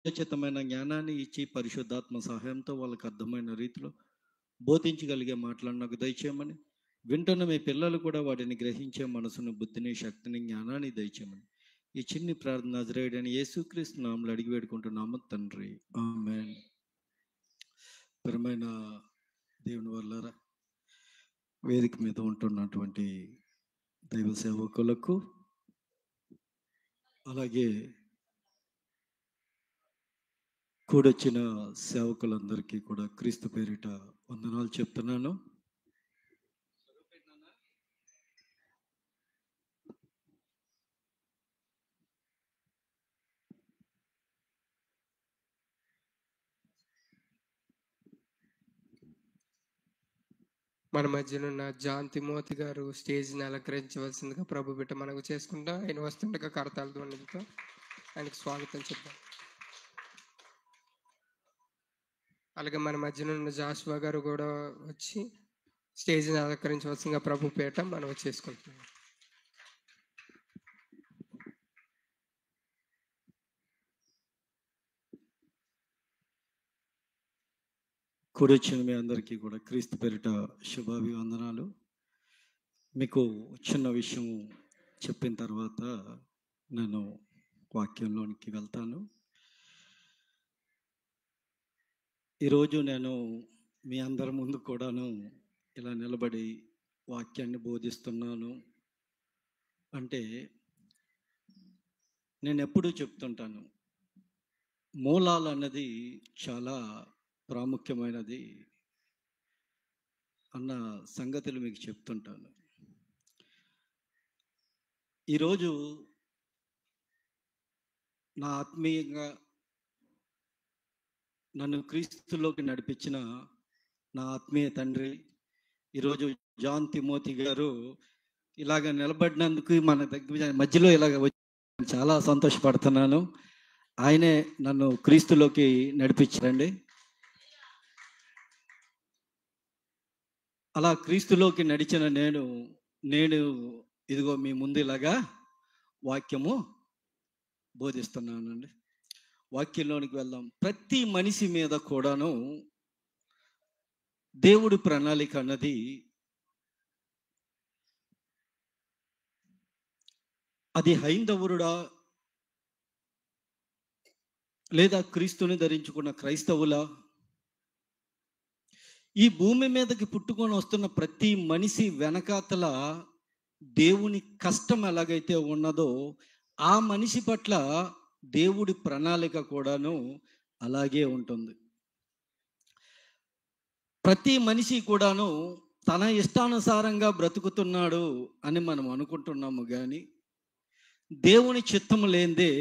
ఖచ్చితమైన జ్ఞానాన్ని ఇచ్చి పరిశుద్ధాత్మ సహాయంతో వాళ్ళకి అర్థమైన రీతిలో బోధించగలిగే మాటలను నాకు దయచేయమని, వింటున్న మీ పిల్లలు కూడా వాటిని గ్రహించే మనసును, బుద్ధిని, శక్తిని, జ్ఞానాన్ని దయచేయమని ఈ చిన్ని ప్రార్థన నజరేయుడైన యేసుక్రీస్తు నామములో అడిగి వేడుకుంటున్నాము తండ్రి, ఆమేన్. ప్రియమైన దేవుని వల్లరా, వేదిక మీద ఉంటున్నటువంటి దైవ సేవకులకు, అలాగే కూడొచ్చిన సేవకులందరికీ కూడా క్రీస్తు పేరిట వందనాలు చెప్తున్నాను. మన మధ్యనున్న జాన్ తిమోతి గారు స్టేజ్ని అలంకరించవలసిందిగా ప్రభు బిడ్డ మనకు చేసుకుంటా ఆయన వస్తుండగా కరతాల ధ్వనులతో ఆయనకు స్వాగతం చెప్తాం. అలాగే మన మధ్యనున్న జాషువా గారు కూడా వచ్చి స్టేజ్ని అలంకరించవలసిందిగా ప్రభు పేట మనం చేసుకుంటున్నాం. కూడొచ్చిన మీ అందరికీ కూడా క్రీస్తు పేరిట శుభాభివందనాలు. మీకు చిన్న విషయం చెప్పిన తర్వాత నేను వాక్యంలోనికి వెళ్తాను. ఈరోజు నేను మీ అందరి ముందు కూడాను ఇలా నిలబడి వాక్యాన్ని బోధిస్తున్నాను అంటే, నేను ఎప్పుడూ చెప్తుంటాను, మూలాలు అన్నది చాలా ప్రాముఖ్యమైనది అన్న సంగతులు మీకు చెప్తుంటాను. ఈరోజు నా ఆత్మీయంగా నన్ను క్రీస్తులోకి నడిపించిన నా ఆత్మీయ తండ్రి, ఈరోజు జాన్ తిమోతి గారు ఇలాగ నిలబడినందుకు మన దగ్గర మధ్యలో ఇలాగ వచ్చి చాలా సంతోషపడుతున్నాను. ఆయనే నన్ను క్రీస్తులోకి నడిపించారండి. అలా క్రీస్తులోకి నడిచిన నేను ఇదిగో మీ ముందు ఇలాగా వాక్యము బోధిస్తున్నానండి. వాక్యంలోనికి వెళ్దాం. ప్రతి మనిషి మీద కూడాను దేవుడి ప్రణాళిక అన్నది అది హైందవుడా లేదా క్రీస్తుని ధరించుకున్న క్రైస్తవులా, ఈ భూమి మీదకి పుట్టుకొని వస్తున్న ప్రతి మనిషి వెనకాతల దేవుని కష్టం ఎలాగైతే ఉన్నదో ఆ మనిషి పట్ల దేవుడి ప్రణాళిక కూడాను అలాగే ఉంటుంది. ప్రతి మనిషి కూడాను తన ఇష్టానుసారంగా బ్రతుకుతున్నాడు అని మనం అనుకుంటున్నాము, కానీ దేవుని చిత్తము లేనిదే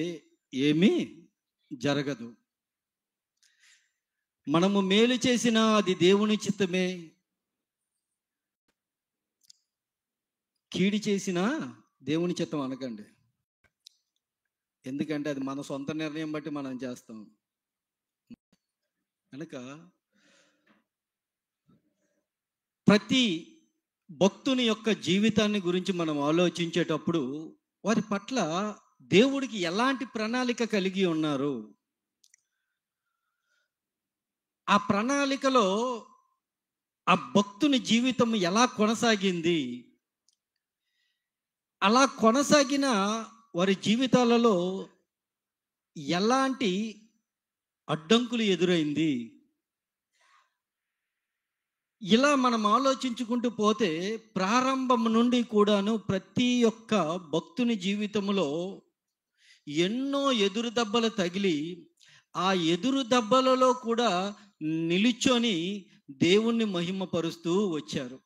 ఏమీ జరగదు. మనము మేలు చేసినా అది దేవుని చిత్తమే, కీడి చేసినా దేవుని చిత్తం అనకండి. ఎందుకంటే అది మన సొంత నిర్ణయం బట్టి మనం చేస్తాం కనుక ప్రతి భక్తుని యొక్క జీవితాన్ని గురించి మనం ఆలోచించేటప్పుడు వారి పట్ల దేవుడికి ఎలాంటి ప్రణాళిక కలిగి ఉన్నారు, ఆ ప్రణాళికలో ఆ భక్తుని జీవితం ఎలా కొనసాగింది, అలా కొనసాగిన వారి జీవితాలలో ఎలాంటి అడ్డంకులు ఎదురైంది, ఇలా మనం ఆలోచించుకుంటూ పోతే ప్రారంభం నుండి కూడాను ప్రతి ఒక్క భక్తుని జీవితంలో ఎన్నో ఎదురు దెబ్బలు తగిలి ఆ ఎదురు దెబ్బలలో కూడా నిలుచొని దేవుణ్ణి మహిమపరుస్తూ వచ్చారు.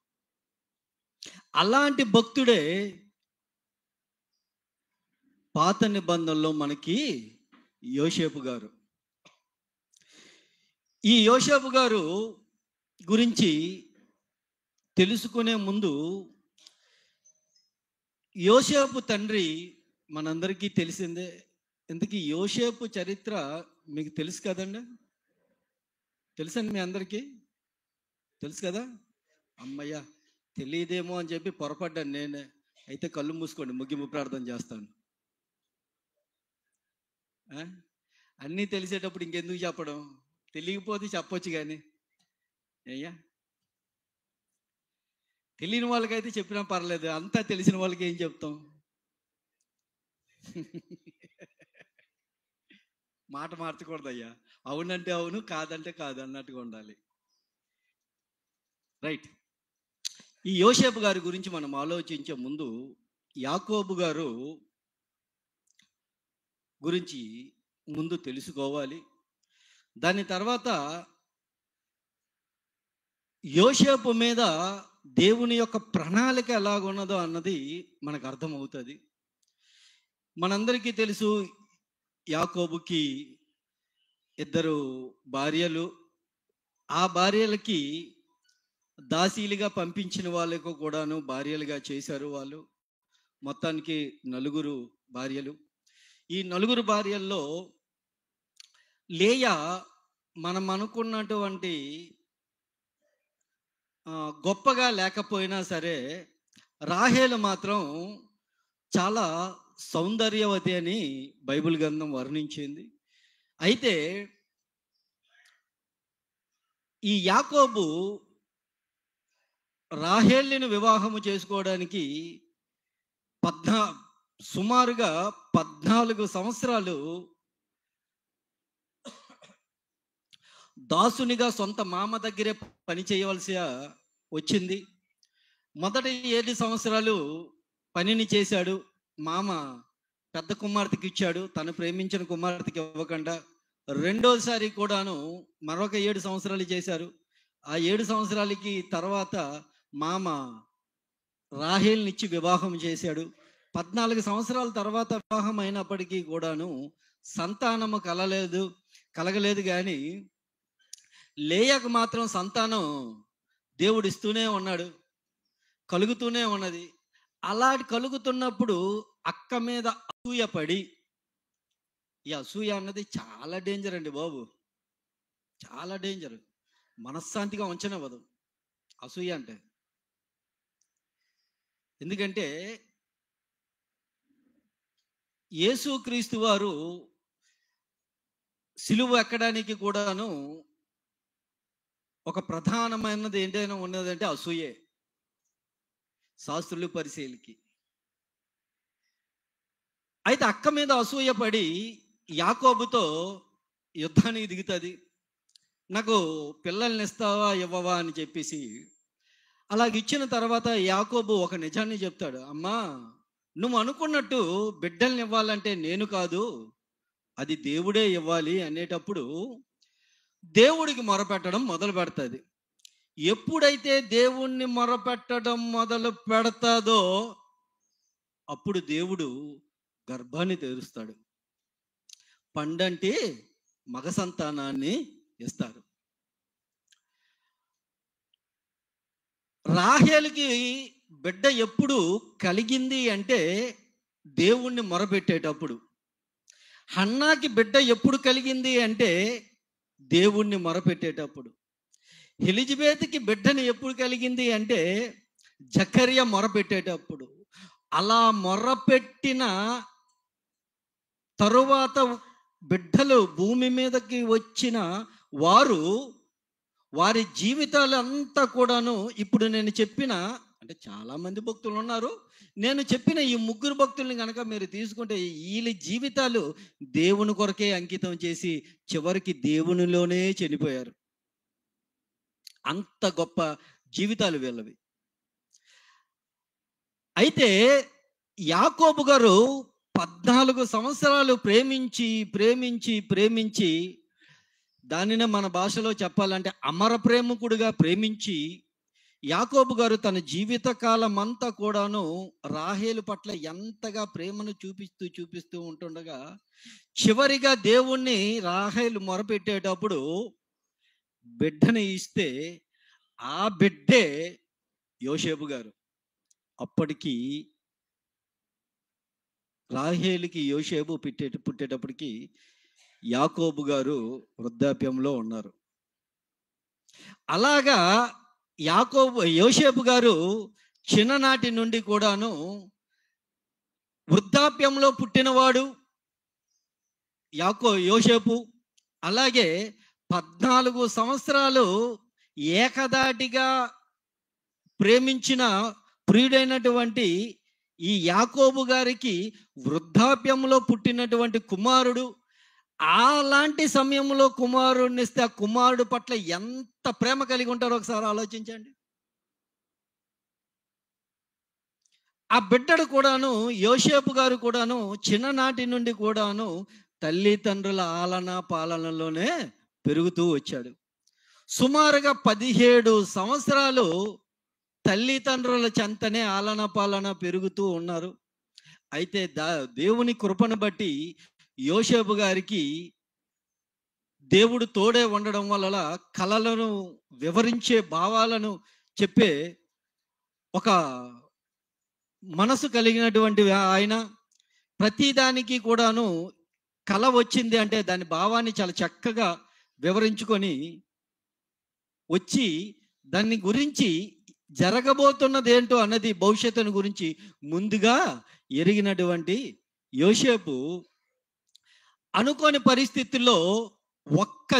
అలాంటి భక్తుడే పాత నిబంధనలో మనకి యోసేపు గారు. ఈ యోసేపు గారు గురించి తెలుసుకునే ముందు, యోసేపు తండ్రి మనందరికీ తెలిసిందే. ఎందుకు యోసేపు చరిత్ర మీకు తెలుసు కదండి? తెలుసండి మీ అందరికీ? తెలుసు కదా? అమ్మయ్య తెలియదేమో అని చెప్పి పొరపడ్డాను నేనే. అయితే కళ్ళు మూసుకోండి, ముగింపు ప్రార్థన చేస్తాను. అన్నీ తెలిసేటప్పుడు ఇంకెందుకు చెప్పడం? తెలియకపోతే చెప్పొచ్చు కానీ అయ్యా. తెలియని వాళ్ళకైతే చెప్పినా పర్లేదు, అంతా తెలిసిన వాళ్ళకి ఏం చెప్తాం? మాట మార్చకూడదు అయ్యా. అవునంటే అవును, కాదంటే కాదు అన్నట్టుగా ఉండాలి. రైట్. ఈ యోసేపు గారి గురించి మనం ఆలోచించే ముందు యాకోబు గారు గురించి ముందు తెలుసుకోవాలి. దాని తర్వాత యోసేపు మీద దేవుని యొక్క ప్రణాళిక ఎలాగున్నదో అన్నది మనకు అర్థమవుతుంది. మనందరికీ తెలుసు, యాకోబుకి 2 భార్యలు. ఆ భార్యలకి దాసీలుగా పంపించిన వాళ్ళకు కూడాను భార్యలుగా చేశారు వాళ్ళు. మొత్తానికి 4 భార్యలు. ఈ 4 భార్యల్లో లేయా మనం అనుకున్నటువంటి గొప్పగా లేకపోయినా సరే, రాహేలు మాత్రం చాలా సౌందర్యవతి అని బైబిల్ గ్రంథం వర్ణించింది. అయితే ఈ యాకోబు రాహేలుని వివాహము చేసుకోవడానికి సుమారుగా 14 సంవత్సరాలు దాసునిగా సొంత మామ దగ్గరే పని చేయవలసి వచ్చింది. మొదటి 7 సంవత్సరాలు పనిని చేశాడు. మామ పెద్ద కుమార్తెకి ఇచ్చాడు, తను ప్రేమించిన కుమార్తెకి ఇవ్వకుండా. రెండోసారి కూడాను మరొక 7 సంవత్సరాలు చేశారు. ఆ 7 సంవత్సరాలకి తర్వాత మామ రాహేల్నిచ్చి వివాహం చేశాడు. 14 సంవత్సరాల తర్వాత వివాహం అయినప్పటికీ కూడాను సంతానము కలగలేదు. కానీ లేయకు మాత్రం సంతానం దేవుడిస్తూనే ఉన్నాడు, కలుగుతూనే ఉన్నది. అలాంటి కలుగుతున్నప్పుడు అక్క మీద అసూయ పడి, ఈ అసూయ అన్నది చాలా డేంజర్ అండి బాబు, చాలా డేంజర్. మనశ్శాంతిగా ఉంచనివ్వదు అసూయ అంటే. ఎందుకంటే యేసుక్రీస్తు వారు సిలువ ఎక్కడానికి కూడాను ఒక ప్రధానమైనది ఏంటైనా ఉన్నదంటే అసూయే, శాస్త్రులు పరిశీలికి. అయితే అక్క మీద అసూయ పడి యాకోబుతో యుద్ధానికి దిగుతుంది. నాకు పిల్లల్ని ఇస్తావా ఇవ్వవా అని చెప్పేసి. అలాగ ఇచ్చిన తర్వాత యాకోబు ఒక నిజాన్ని చెప్తాడు. అమ్మా, నువ్వు అనుకున్నట్టు బిడ్డల్ని ఇవ్వాలంటే నేను కాదు, అది దేవుడే ఇవ్వాలి అనేటప్పుడు దేవుడికి మొరపెట్టడం మొదలు పెడుతుంది. ఎప్పుడైతే దేవుణ్ణి మొరపెట్టడం మొదలు పెడతాదో అప్పుడు దేవుడు గర్భాన్ని తెరుస్తాడు. పండంటే మగ సంతానాన్ని ఇస్తారు. రాహేలుకి బిడ్డ ఎప్పుడు కలిగింది అంటే దేవుణ్ణి మొరపెట్టేటప్పుడు. హన్నాకి బిడ్డ ఎప్పుడు కలిగింది అంటే దేవుణ్ణి మొరపెట్టేటప్పుడు. ఎలిజబెత్కి బిడ్డని ఎప్పుడు కలిగింది అంటే జకర్య మొరపెట్టేటప్పుడు. అలా మొరపెట్టిన తరువాత బిడ్డలు భూమి మీదకి వచ్చిన వారి జీవితాలంతా కూడాను ఇప్పుడు నేను చెప్పిన, అంటే చాలామంది భక్తులు ఉన్నారు, నేను చెప్పిన ఈ 3 భక్తుల్ని కనుక మీరు తీసుకుంటే వీళ్ళ జీవితాలు దేవుని కొరకే అంకితం చేసి చివరికి దేవునిలోనే చనిపోయారు. అంత గొప్ప జీవితాలు వీళ్ళవి. అయితే యాకోబు గారు 14 సంవత్సరాలు ప్రేమించి దానినే మన భాషలో చెప్పాలంటే అమర ప్రేమికుడిగా ప్రేమించి యాకోబు గారు తన జీవితకాలం అంతా కూడాను రాహేలు పట్ల ఎంతగా ప్రేమను చూపిస్తూ ఉంటుండగా చివరిగా దేవుణ్ణి రాహేలు మొరపెట్టేటప్పుడు బిడ్డని ఇస్తే ఆ బిడ్డే యోసేపు గారు. అప్పటికి రాహేలుకి యోసేపు పుట్టేటప్పటికి యాకోబు గారు వృద్ధాప్యంలో ఉన్నారు. అలాగా యోసేపు గారు చిన్ననాటి నుండి కూడాను వృద్ధాప్యంలో పుట్టినవాడు, యోసేపు, అలాగే 14 సంవత్సరాలు ఏకదాటిగా ప్రేమించిన ప్రియుడైనటువంటి ఈ యాకోబు గారికి వృద్ధాప్యంలో పుట్టినటువంటి కుమారుడు, అలాంటి సమయంలో కుమారుడిని ఇస్తే ఆ కుమారుడు పట్ల ఎంత ప్రేమ కలిగి ఉంటారో ఒకసారి ఆలోచించండి. ఆ బిడ్డడు కూడాను, యోసేపు గారు కూడాను చిన్ననాటి నుండి కూడాను తల్లిదండ్రుల ఆలన పాలనలోనే పెరుగుతూ వచ్చాడు. సుమారుగా 17 సంవత్సరాలు తల్లిదండ్రుల చెంతనే ఆలన పాలన పెరుగుతూ ఉన్నారు. అయితే దేవుని కృపను బట్టి యోసేపు గారికి దేవుడు తోడే ఉండడం వల్ల కలలను వివరించే, భావాలను చెప్పే ఒక మనసు కలిగినటువంటి ఆయన. ప్రతిదానికి కూడాను కల వచ్చింది అంటే దాని భావాన్ని చాలా చక్కగా వివరించుకొని వచ్చి దాని గురించి జరగబోతున్నది ఏంటో అన్నది భవిష్యత్తును గురించి ముందుగా ఎరిగినటువంటి యోసేపు అనుకోని పరిస్థితుల్లో ఒక్క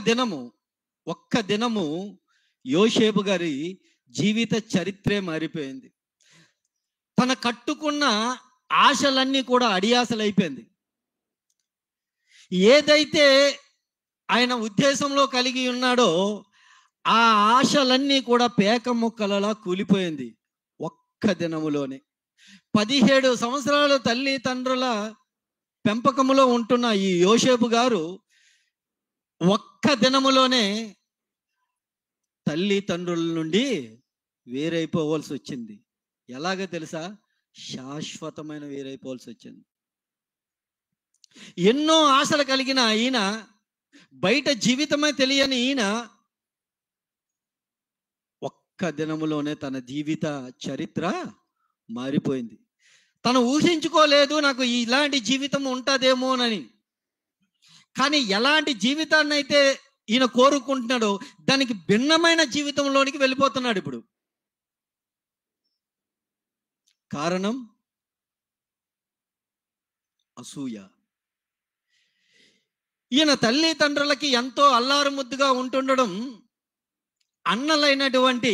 దినము యోసేపు గారి జీవిత చరిత్రే మారిపోయింది. తన కట్టుకున్న ఆశలన్నీ కూడా అడియాసలైపోయింది. ఏదైతే ఆయన ఉద్దేశంలో కలిగి ఉన్నాడో ఆ ఆశలన్నీ కూడా పేక ముక్కలలా కూలిపోయింది ఒక్క దినములోనే. 17 సంవత్సరాలు తల్లిదండ్రుల పెంపకములో ఉంటున్న ఈ యోసేపు గారు ఒక్క దినములోనే తల్లిదండ్రుల నుండి వేరైపోవలసి వచ్చింది. ఎలాగో తెలుసా? శాశ్వతమైన వేరైపోవలసి వచ్చింది. ఎన్నో ఆశలు కలిగిన ఈయన, బయట జీవితమే తెలియని ఈయన ఒక్క దినములోనే తన జీవిత చరిత్ర మారిపోయింది. తను ఊహించుకోలేదు నాకు ఇలాంటి జీవితం ఉంటుందేమోనని. కానీ ఎలాంటి జీవితాన్ని అయితే ఈయన కోరుకుంటున్నాడో దానికి భిన్నమైన జీవితంలోనికి వెళ్ళిపోతున్నాడు ఇప్పుడు. కారణం అసూయ. ఈయన తల్లిదండ్రులకి ఎంతో అల్లారు ముద్దుగా ఉంటుండడం అన్నలైనటువంటి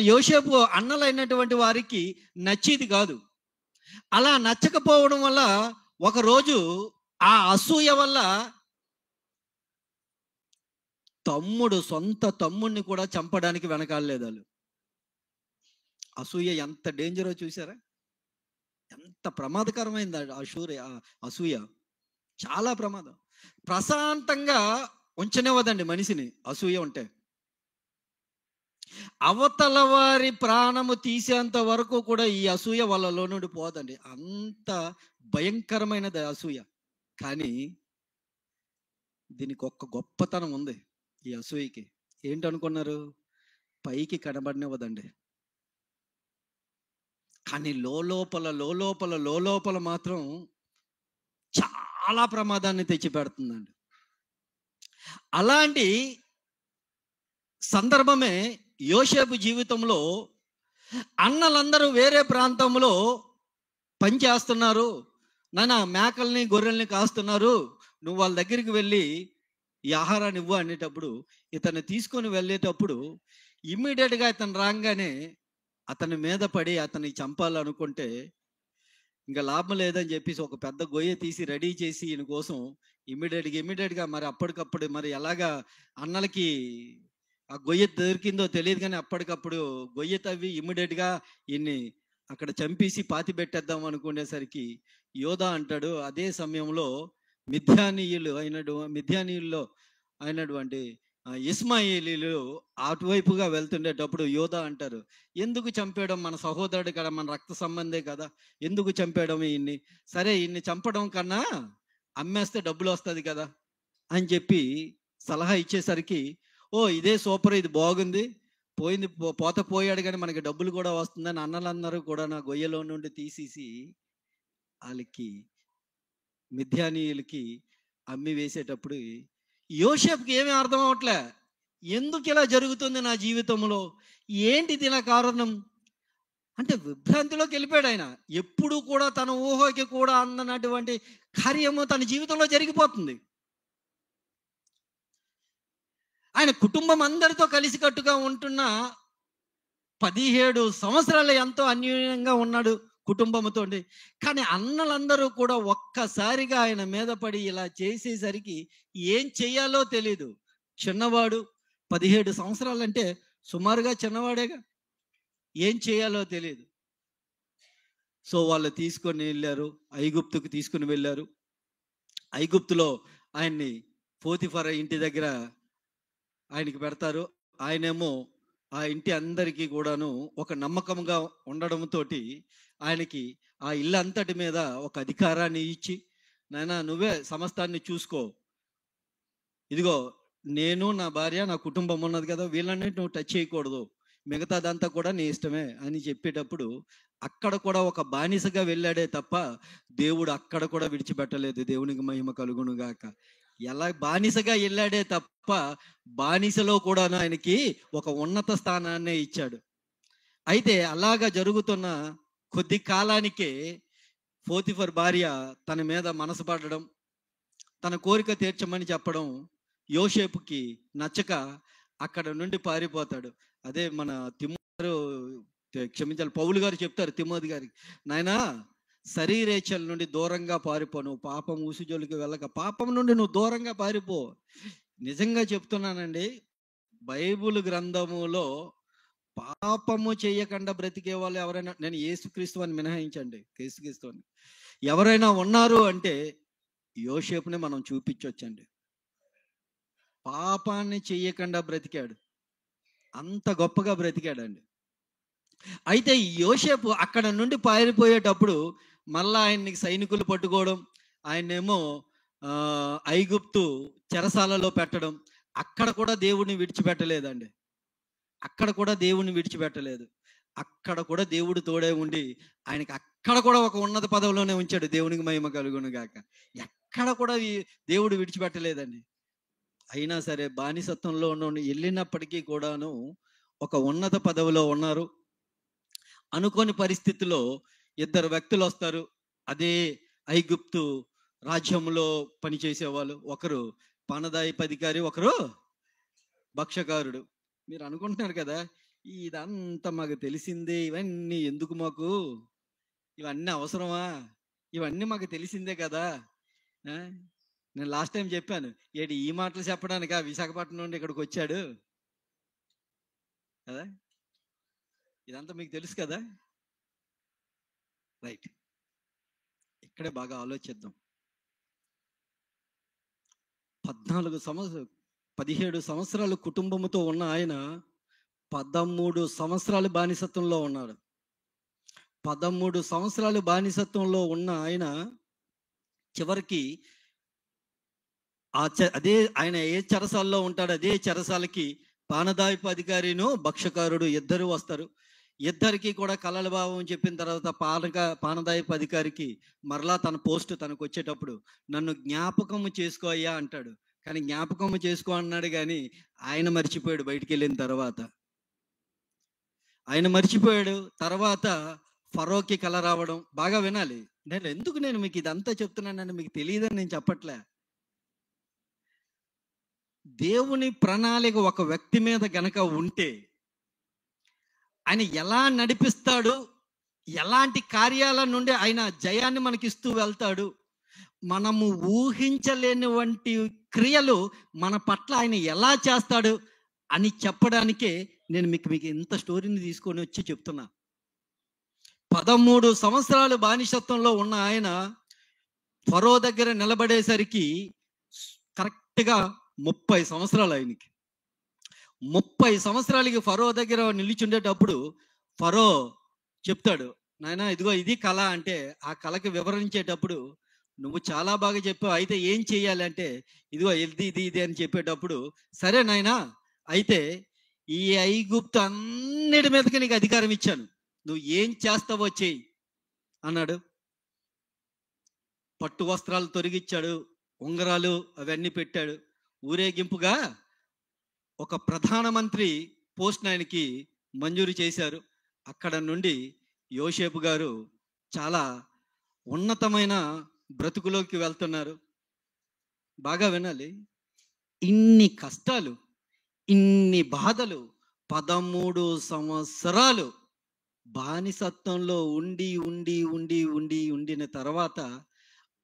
యోసేపు అన్నలైనటువంటి వారికి నచ్చేది కాదు. అలా నచ్చకపోవడం వల్ల ఒకరోజు ఆ అసూయ వల్ల సొంత తమ్ముడిని కూడా చంపడానికి వెనకాడలేదు వాళ్ళు. అసూయ ఎంత డేంజరో చూసారా? ఎంత ప్రమాదకరమైంది అసూయ. చాలా ప్రమాదం. ప్రశాంతంగా ఉంచనివ్వదండి మనిషిని అసూయ ఉంటే. అవతల వారి ప్రాణము తీసేంత వరకు కూడా ఈ అసూయ వాళ్ళలో నుండి పోదండి. అంత భయంకరమైనది అసూయ. కానీ దీనికి ఒక్క గొప్పతనం ఉంది ఈ అసూయకి. ఏంటనుకున్నారు? పైకి కనబడినవ్వదండి, కానీ లోలోపల మాత్రం చాలా ప్రమాదాన్ని తెచ్చిపెడుతుందండి. అలాంటి సందర్భమే యోసేపు జీవితంలో. అన్నలందరూ వేరే ప్రాంతంలో పనిచేస్తున్నారు, నాన్న మేకల్ని గొర్రెల్ని కాస్తున్నారు, నువ్వు వాళ్ళ దగ్గరికి వెళ్ళి ఈ ఆహారాన్ని ఇవ్వు అనేటప్పుడు ఇతను తీసుకొని వెళ్ళేటప్పుడు ఇమ్మీడియట్గా ఇతను రాగానే అతని మీద పడి అతన్ని చంపాలనుకుంటే ఇంకా లాభం లేదని చెప్పేసి ఒక పెద్ద గొయ్య తీసి రెడీ చేసి ఈయన కోసం ఇమ్మీడియట్గా మరి అప్పటికప్పుడు మరి ఎలాగా అన్నలకి ఆ గొయ్య దొరికిందో తెలియదు, కానీ అప్పటికప్పుడు గొయ్య తవ్వి ఇమ్మీడియట్గా ఈయన్ని అక్కడ చంపేసి పాతి పెట్టేద్దాం అనుకునేసరికి యోధా అంటాడు. అదే సమయంలో మిథ్యానీయుల్లో అయినటువంటి ఇస్మాయిలీలు అటువైపుగా వెళ్తుండేటప్పుడు యోధా అంటారు, ఎందుకు చంపేయడం, మన సహోదరుడు కదా, మన రక్త సంబంధే కదా, ఎందుకు చంపేయడం ఈయన్ని, సరే ఈయన్ని చంపడం కన్నా అమ్మేస్తే డబ్బులు వస్తుంది కదా అని చెప్పి సలహా ఇచ్చేసరికి, ఓ ఇదే సూపర్, ఇది బాగుంది, పోయాడు కానీ మనకి డబ్బులు కూడా వస్తుందని అన్నలందరూ కూడా నా గొయ్యలో నుండి తీసేసి వాళ్ళకి మిథ్యానీయులకి అమ్మి వేసేటప్పుడు యోసేపుకి ఏమీ అర్థం అవట్లే. ఎందుకు ఇలా జరుగుతుంది నా జీవితంలో, ఏంటిది నా కారణం? అంటే విభ్రాంతిలోకి వెళ్ళిపోయాడు ఆయన. ఎప్పుడు కూడా తన ఊహకి కూడా అందనటువంటి కార్యము తన జీవితంలో జరిగిపోతుంది. ఆయన కుటుంబం అందరితో కలిసికట్టుగా ఉంటున్న 17 సంవత్సరాలు ఎంతో అన్యోన్యంగా ఉన్నాడు కుటుంబంతో. కానీ అన్నలందరూ కూడా ఒక్కసారిగా ఆయన మీద పడి ఇలా చేసేసరికి ఏం చెయ్యాలో తెలీదు. చిన్నవాడు, 17 సంవత్సరాలంటే సుమారుగా చిన్నవాడేగా, ఏం చేయాలో తెలియదు. సో వాళ్ళు తీసుకొని వెళ్ళారు, ఐగుప్తుకు తీసుకుని వెళ్ళారు. ఐగుప్తులో ఆయన్ని పోతిఫర ఇంటి దగ్గర ఆయనకి పెడతారు. ఆయనేమో ఆ ఇంటి అందరికీ కూడాను ఒక నమ్మకంగా ఉండడంతో ఆయనకి ఆ ఇల్లు అంతటి మీద ఒక అధికారాన్ని ఇచ్చి, నాయనా నువ్వే సమస్తాన్ని చూసుకో, ఇదిగో నేను నా భార్య నా కుటుంబం ఉన్నది కదా, వీళ్ళని నువ్వు టచ్ చేయకూడదు, మిగతాదంతా కూడా నీ ఇష్టమే అని చెప్పేటప్పుడు అక్కడ కూడా ఒక బానిసగా వెళ్ళాడే తప్ప దేవుడు అక్కడ కూడా విడిచిపెట్టలేదు. దేవునికి మహిమ కలుగును గాక. ఎలా బానిసగా వెళ్ళాడే తప్ప బానిసలో కూడా ఆయనకి ఒక ఉన్నత స్థానాన్నే ఇచ్చాడు. అయితే అలాగా జరుగుతున్న కొద్ది కాలానికే పోతిఫర్ భార్య తన మీద మనసు పడడం, తన కోరిక తీర్చమని చెప్పడం యోసేపుకి నచ్చక అక్కడ నుండి పారిపోతాడు. అదే మన క్షమించాలి, పౌలు గారు చెప్తారు తిమోతి గారికి, నాయనా శరీరేచ్ఛల నుండి దూరంగా పారిపో, నువ్వు పాపం ఊసుజోలికి వెళ్ళక పాపం నుండి నువ్వు దూరంగా పారిపో. నిజంగా చెప్తున్నానండి, బైబుల్ గ్రంథములో పాపము చేయకుండా బ్రతికే వాళ్ళు ఎవరైనా, నేను యేసుక్రీస్తు అని మినహాయించండి, యేసుక్రీస్తు అని ఎవరైనా ఉన్నారు అంటే యోసేపుని మనం చూపించవచ్చండి. పాపాన్ని చెయ్యకుండా బ్రతికాడు, అంత గొప్పగా బ్రతికాడండి. అయితే యోసేపు అక్కడ నుండి పారిపోయేటప్పుడు మళ్ళా ఆయన్ని సైనికులు పట్టుకోవడం, ఆయన్నేమో ఐగుప్తు చెరసాలలో పెట్టడం, అక్కడ కూడా దేవుడిని విడిచిపెట్టలేదండి. అక్కడ కూడా దేవుడిని విడిచిపెట్టలేదు. అక్కడ కూడా దేవుడు తోడే ఉండి ఆయనకి అక్కడ కూడా ఒక ఉన్నత పదవిలోనే ఉంచాడు. దేవునికి మహిమ కలుగును గాక. ఎక్కడ కూడా దేవుడు విడిచిపెట్టలేదండి. అయినా సరే బానిసత్వంలో వెళ్ళినప్పటికీ కూడాను ఒక ఉన్నత పదవిలో ఉన్నారు. అనుకోని పరిస్థితిలో ఇద్దరు వ్యక్తులు వస్తారు. అదే ఐగుప్తు రాజ్యంలో పనిచేసేవాళ్ళు, ఒకరు పానదాయపధికారి, ఒకరు భక్షకారుడు. మీరు అనుకుంటున్నారు కదా, ఇదంతా మాకు తెలిసిందే, ఇవన్నీ ఎందుకు మాకు, ఇవన్నీ అవసరమా, ఇవన్నీ మాకు తెలిసిందే కదా. నేను లాస్ట్ టైం చెప్పాను, ఏడు ఈ మాటలు చెప్పడానికా విశాఖపట్నం నుండి ఇక్కడికి వచ్చాడు కదా, ఇదంతా మీకు తెలుసు కదా. రైట్, ఇక్కడే బాగా ఆలోచిద్దాం. 17 సంవత్సరాలు కుటుంబంతో ఉన్న ఆయన 13 సంవత్సరాలు బానిసత్వంలో ఉన్నాడు. 13 సంవత్సరాలు బానిసత్వంలో ఉన్న ఆయన చివరికి అదే ఆయన ఏ చెరసాల్లో ఉంటాడు, అదే చెరసాలకి పానదాయపు అధికారిను భక్షకారుడు ఇద్దరు వస్తారు. ఇద్దరికి కూడా కలల భావం చెప్పిన తర్వాత పానదాయపు అధికారికి మరలా తన పోస్ట్ తనకు వచ్చేటప్పుడు నన్ను జ్ఞాపకము చేసుకో అయ్యా అంటాడు. కానీ జ్ఞాపకము చేసుకో అన్నాడు, కానీ ఆయన మర్చిపోయాడు. బయటికి వెళ్ళిన తర్వాత ఆయన మర్చిపోయాడు. తర్వాత ఫరోకి కల రావడం, బాగా వినాలి. నేను మీకు ఇదంతా చెప్తున్నానని మీకు తెలియదని నేను చెప్పట్లే. దేవుని ప్రణాళిక ఒక వ్యక్తి మీద గనక ఉంటే ఆయన ఎలా నడిపిస్తాడు, ఎలాంటి కార్యాల నుండి ఆయన జయాన్ని మనకిస్తూ వెళ్తాడు, మనము ఊహించలేని వంటి క్రియలు మన పట్ల ఆయన ఎలా చేస్తాడు అని చెప్పడానికే నేను మీకు ఇంత స్టోరీని తీసుకొని వచ్చి చెప్తున్నా. 13 సంవత్సరాలు బానిసత్వంలో ఉన్న ఆయన ఫరో దగ్గర నిలబడేసరికి కరెక్ట్గా 30 సంవత్సరాలు ఆయనకి. 30 సంవత్సరాలకి ఫరో దగ్గర నిలిచుండేటప్పుడు ఫరో చెప్తాడు, నాయనా ఇదిగో ఇది కళ అంటే, ఆ కళకి వివరించేటప్పుడు నువ్వు చాలా బాగా చెప్పావు, అయితే ఏం చెయ్యాలంటే ఇదిగో ఇది ఇది ఇది అని చెప్పేటప్పుడు, సరే నాయనా అయితే ఈ ఐగుప్తు అన్నిటి మీదకి నీకు అధికారం ఇచ్చాను, నువ్వు ఏం చేస్తావో చెయ్యి అన్నాడు. పట్టు వస్త్రాలు తొలగిచ్చాడు, ఉంగరాలు అవన్నీ పెట్టాడు. ఊరేగింపుగా ఒక ప్రధానమంత్రి పోస్ట్ ఆయనకి మంజూరు చేశారు. అక్కడ నుండి యోసేపు గారు చాలా ఉన్నతమైన బ్రతుకులోకి వెళ్తున్నారు. బాగా వినాలి. ఇన్ని కష్టాలు, ఇన్ని బాధలు, 13 సంవత్సరాలు బానిసత్వంలో ఉండి ఉండి ఉండి ఉండి ఉండిన తర్వాత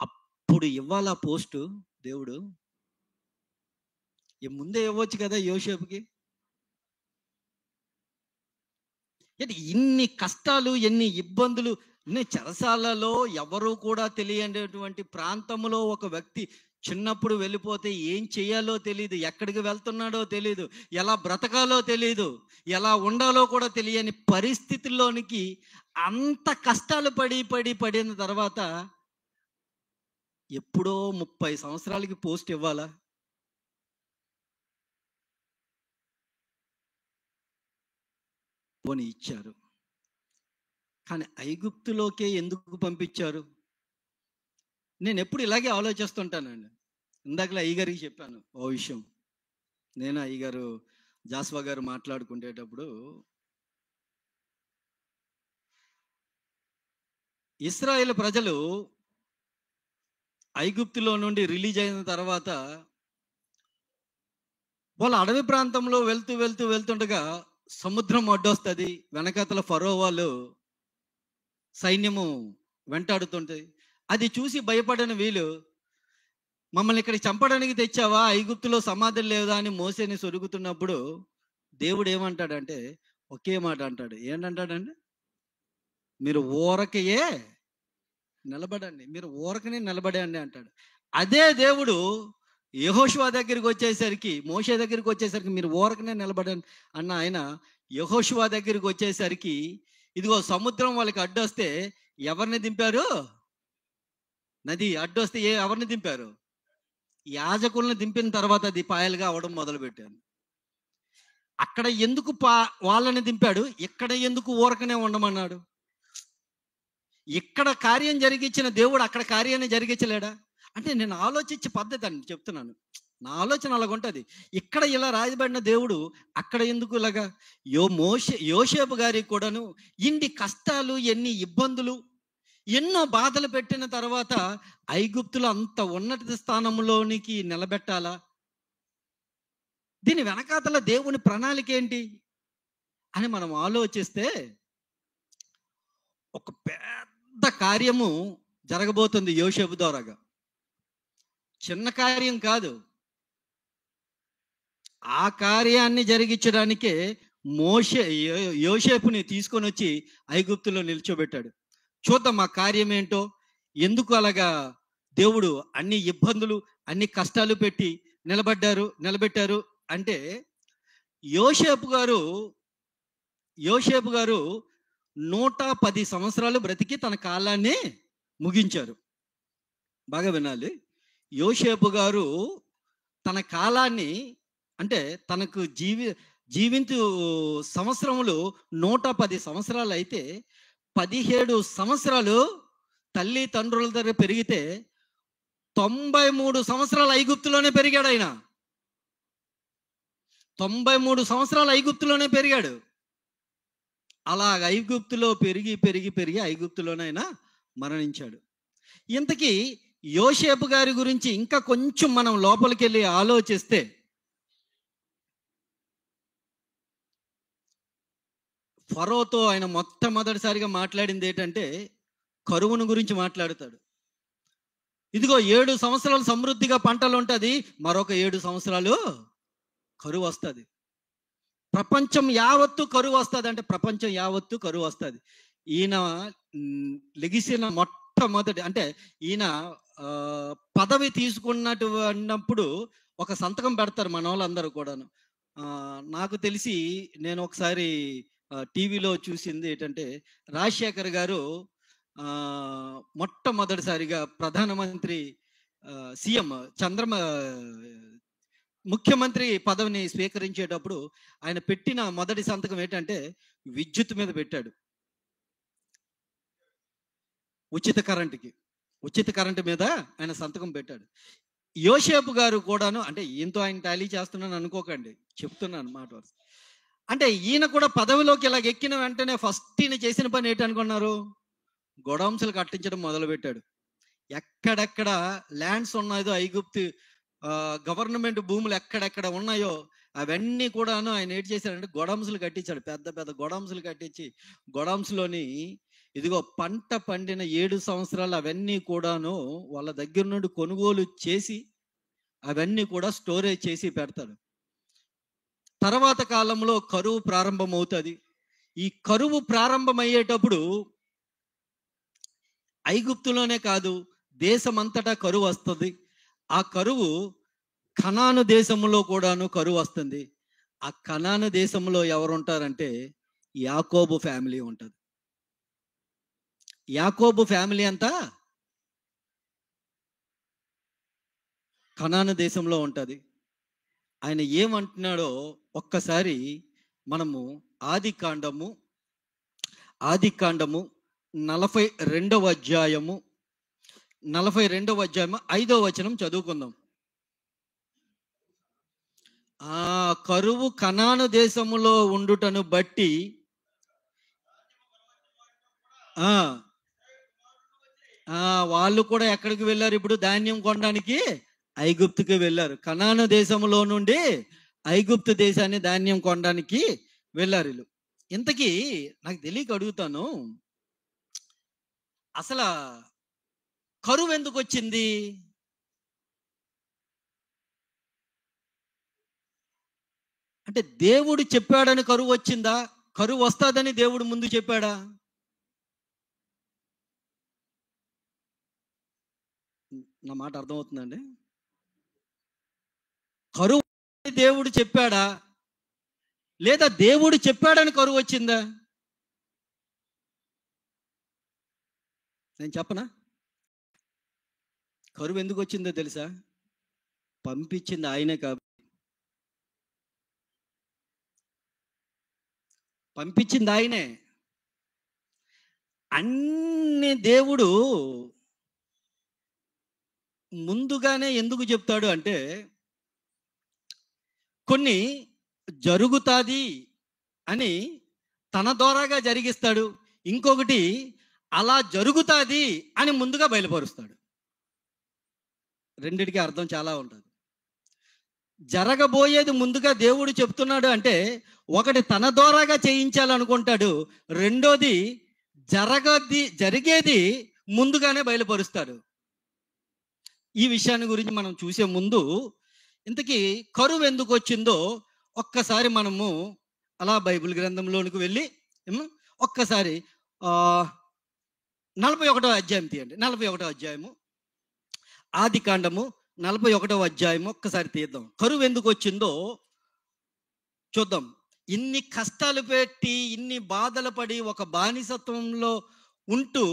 అప్పుడు ఇవ్వాలా పోస్టు దేవుడు? ముందే ఇవ్వచ్చు కదా యోసేపుకి. అంటే ఇన్ని కష్టాలు, ఎన్ని ఇబ్బందులు, చెరసాలలో ఎవరు కూడా తెలియనటువంటి ప్రాంతంలో ఒక వ్యక్తి చిన్నప్పుడు వెళ్ళిపోతే ఏం చేయాలో తెలియదు, ఎక్కడికి వెళ్తున్నాడో తెలియదు, ఎలా బ్రతకాలో తెలియదు, ఎలా ఉండాలో కూడా తెలియని పరిస్థితుల్లోనికి అంత కష్టాలు పడిన తర్వాత ఎప్పుడో 30 సంవత్సరాలకి పోస్ట్ ఇవ్వాలా? పోనీ ఇచ్చారు. కానీ ఐగుప్తులోకే ఎందుకు పంపించారు? నేను ఎప్పుడు ఇలాగే ఆలోచిస్తుంటానండి. ఇందాకలే అయ్యగారికి చెప్పాను ఓ విషయం. నేను అయ్యగారు జాస్వా గారు మాట్లాడుకునేటప్పుడు, ఇశ్రాయేలు ప్రజలు ఐగుప్తులో నుండి రిలీజ్ అయిన తర్వాత వాళ్ళ అడవి ప్రాంతంలో వెళ్తుండగా సముద్రం అడ్డొస్తుంది, వెనకాతల ఫరో వాళ్ళు సైన్యము వెంటాడుతుంటుంది. అది చూసి భయపడిన వీళ్ళు, మమ్మల్ని ఇక్కడికి చంపడానికి తెచ్చావా, ఐగుప్తులో సమాధులు లేదా అని మోసేని సొరుగుతున్నప్పుడు దేవుడు ఏమంటాడంటే ఒకే మాట అంటాడు. ఏంటంటాడండి? మీరు ఊరకయే నిలబడండి, మీరు ఊరకనే నిలబడండి అంటాడు. అదే దేవుడు యెహోషువ దగ్గరికి వచ్చేసరికి, మోషే దగ్గరికి వచ్చేసరికి మీరు ఊరకనే నిలబడండి అన్న ఆయన యెహోషువ దగ్గరికి వచ్చేసరికి ఇదిగో సముద్రం వాళ్ళకి అడ్డొస్తే ఎవరిని దింపారు? నది అడ్డొస్తే ఎవరిని దింపారు? యాజకులను దింపిన తర్వాత అది పాయలుగా అవడం మొదలుపెట్టాను. అక్కడ ఎందుకు వాళ్ళని దింపాడు? ఇక్కడ ఎందుకు ఊరకనే ఉండమన్నాడు? ఇక్కడ కార్యం జరిగించిన దేవుడు అక్కడ కార్యాన్ని జరిగించలేడా? అంటే నేను ఆలోచించే పద్ధతి అని చెప్తున్నాను. నా ఆలోచన అలాగుంటుంది. ఇక్కడ ఇలా రాయబడిన దేవుడు అక్కడ ఎందుకు ఇలాగా? యోసేపు గారికి కూడాను ఇన్ని కష్టాలు, ఎన్ని ఇబ్బందులు, ఎన్నో బాధలు పెట్టిన తర్వాత ఐగుప్తులో అంత ఉన్నత స్థానంలోనికి నిలబెట్టాలా? దీని వెనకాతల దేవుని ప్రణాళిక ఏంటి అని మనం ఆలోచిస్తే ఒక పెద్ద కార్యము జరగబోతుంది యోసేపు ద్వారాగా. చిన్న కార్యం కాదు. ఆ కార్యాన్ని జరిగించడానికే యోసేపుని తీసుకొని వచ్చి ఐగుప్తులో నిల్చోబెట్టాడు. చూద్దాం ఆ కార్యం ఏంటో, ఎందుకు అలాగా దేవుడు అన్ని ఇబ్బందులు, అన్ని కష్టాలు పెట్టి నిలబెట్టారు అంటే, యోసేపు గారు 110 సంవత్సరాలు బ్రతికి తన కాలాన్ని ముగించారు. బాగా వినాలి. యోసేపు గారు తన కాలాన్ని, అంటే తనకు జీవించు సంవత్సరములు 110 సంవత్సరాలు అయితే 17 సంవత్సరాలు తల్లి తండ్రుల దగ్గర పెరిగితే 93 సంవత్సరాలు ఐగుప్తులోనే పెరిగాడు ఆయన. 93 సంవత్సరాలు ఐగుప్తులోనే పెరిగాడు. అలా ఐగుప్తులో పెరిగి ఐగుప్తులోనే ఆయన మరణించాడు. ఇంతకీ యోసేపు గారి గురించి ఇంకా కొంచెం మనం లోపలికి వెళ్ళి ఆలోచిస్తే, ఫరోతో ఆయన మొట్టమొదటిసారిగా మాట్లాడింది ఏంటంటే కరువును గురించి మాట్లాడతాడు. ఇదిగో 7 సంవత్సరాలు సమృద్ధిగా పంటలు ఉంటుంది, మరొక 7 సంవత్సరాలు కరువు వస్తుంది. ప్రపంచం యావత్తు కరువు వస్తుంది అంటే ప్రపంచం యావత్తు కరువు వస్తుంది. ఈయన లెగిసిన మొట్టమొదటి, అంటే ఈయన పదవి తీసుకున్నప్పుడు ఒక సంతకం పెడతారు మన వాళ్ళందరూ కూడాను. నాకు తెలిసి నేను ఒకసారి టీవీలో చూసింది ఏంటంటే, రాజశేఖర్ గారు మొట్టమొదటిసారిగా ప్రధానమంత్రి, సీఎం ముఖ్యమంత్రి పదవిని స్వీకరించేటప్పుడు ఆయన పెట్టిన మొదటి సంతకం ఏంటంటే విద్యుత్ మీద పెట్టాడు. ఉచిత కరెంటు మీద ఆయన సంతకం పెట్టాడు. యోసేపు గారు కూడాను, అంటే ఈయనతో ఆయన టాలీ చేస్తున్నాను అనుకోకండి, చెప్తున్నాను మాట. అంటే ఈయన కూడా పదవిలోకి ఇలాగ ఎక్కిన వెంటనే ఫస్ట్ ఈయన చేసిన పని ఏంటనుకున్నారు? గొడవంసులు కట్టించడం మొదలుపెట్టాడు. ఎక్కడెక్కడ ల్యాండ్స్ ఉన్నాయో ఐగుప్తు గవర్నమెంట్ భూములు ఎక్కడెక్కడ ఉన్నాయో అవన్నీ కూడాను ఆయన ఏంటి చేశాడంటే గొడవంసులు కట్టించాడు. పెద్ద పెద్ద గొడవంసులు కట్టించి గొడవంసులోని ఇదిగో పంట పండిన 7 సంవత్సరాలు అవన్నీ కూడాను వాళ్ళ దగ్గర నుండి కొనుగోలు చేసి అవన్నీ కూడా స్టోరేజ్ చేసి పెడతాడు. తర్వాత కాలంలో కరువు ప్రారంభమవుతుంది. ఈ కరువు ప్రారంభమయ్యేటప్పుడు ఐగుప్తులోనే కాదు దేశమంతటా కరువు వస్తుంది. ఆ కరువు కనాను దేశంలో కూడాను కరువు వస్తుంది. ఆ కనాను దేశంలో ఎవరు ఉంటారంటే యాకోబు ఫ్యామిలీ ఉంటుంది. యాకోబు ఫ్యామిలీ అంతా కనాను దేశంలో ఉంటుంది. ఆయన ఏమంటున్నాడో ఒక్కసారి మనము ఆది కాండము 42వ అధ్యాయము 5వ వచనం చదువుకుందాం. ఆ కరువు కనాను దేశములో ఉండుటను బట్టి వాళ్ళు కూడా ఎక్కడికి వెళ్ళారు? ఇప్పుడు ధాన్యం కొనడానికి ఐగుప్తుకి వెళ్ళారు. కనాను దేశంలో నుండి ఐగుప్తు దేశాన్ని ధాన్యం కొనడానికి వెళ్ళారు వీళ్ళు. ఇంతకీ నాకు తెలియక అడుగుతాను, అసలు కరువు ఎందుకు వచ్చింది? అంటే దేవుడు చెప్పాడని కరువు వచ్చిందా? కరువు వస్తుందని దేవుడు ముందు చెప్పాడా? నా మాట అర్థమవుతుందండి? కరువు దేవుడు చెప్పాడా లేదా దేవుడు చెప్పాడని కరువు వచ్చిందా? నేను చెప్పనా? కరువు ఎందుకు వచ్చిందో తెలుసా? పంపించింది ఆయనే కాబట్టి. పంపించింది ఆయనే. అన్ని దేవుడు ముందుగానే ఎందుకు చెప్తాడు అంటే కొన్ని జరుగుతుంది అని తన ద్వారాగా జరిగిస్తాడు. ఇంకొకటి అలా జరుగుతుంది అని ముందుగా బయలుపరుస్తాడు. రెండిటికి అర్థం చాలా ఉంటుంది. జరగబోయేది ముందుగా దేవుడు చెప్తున్నాడు అంటే ఒకటి తన ద్వారాగా చేయించాలనుకుంటాడు, రెండోది జరిగేది ముందుగానే బయలుపరుస్తాడు. ఈ విషయాన్ని గురించి మనం చూసే ముందు ఇంతకీ కరువు ఎందుకు వచ్చిందో ఒక్కసారి మనము అలా బైబిల్ గ్రంథంలోనికి వెళ్ళి ఒక్కసారి 41వ అధ్యాయం తీయండి. 41వ అధ్యాయము ఆది కాండము 41వ అధ్యాయము ఒక్కసారి తీద్దాం. కరువు ఎందుకు వచ్చిందో చూద్దాం. ఇన్ని కష్టాలు పెట్టి ఇన్ని బాధలు పడి ఒక బానిసత్వంలో ఉంటూ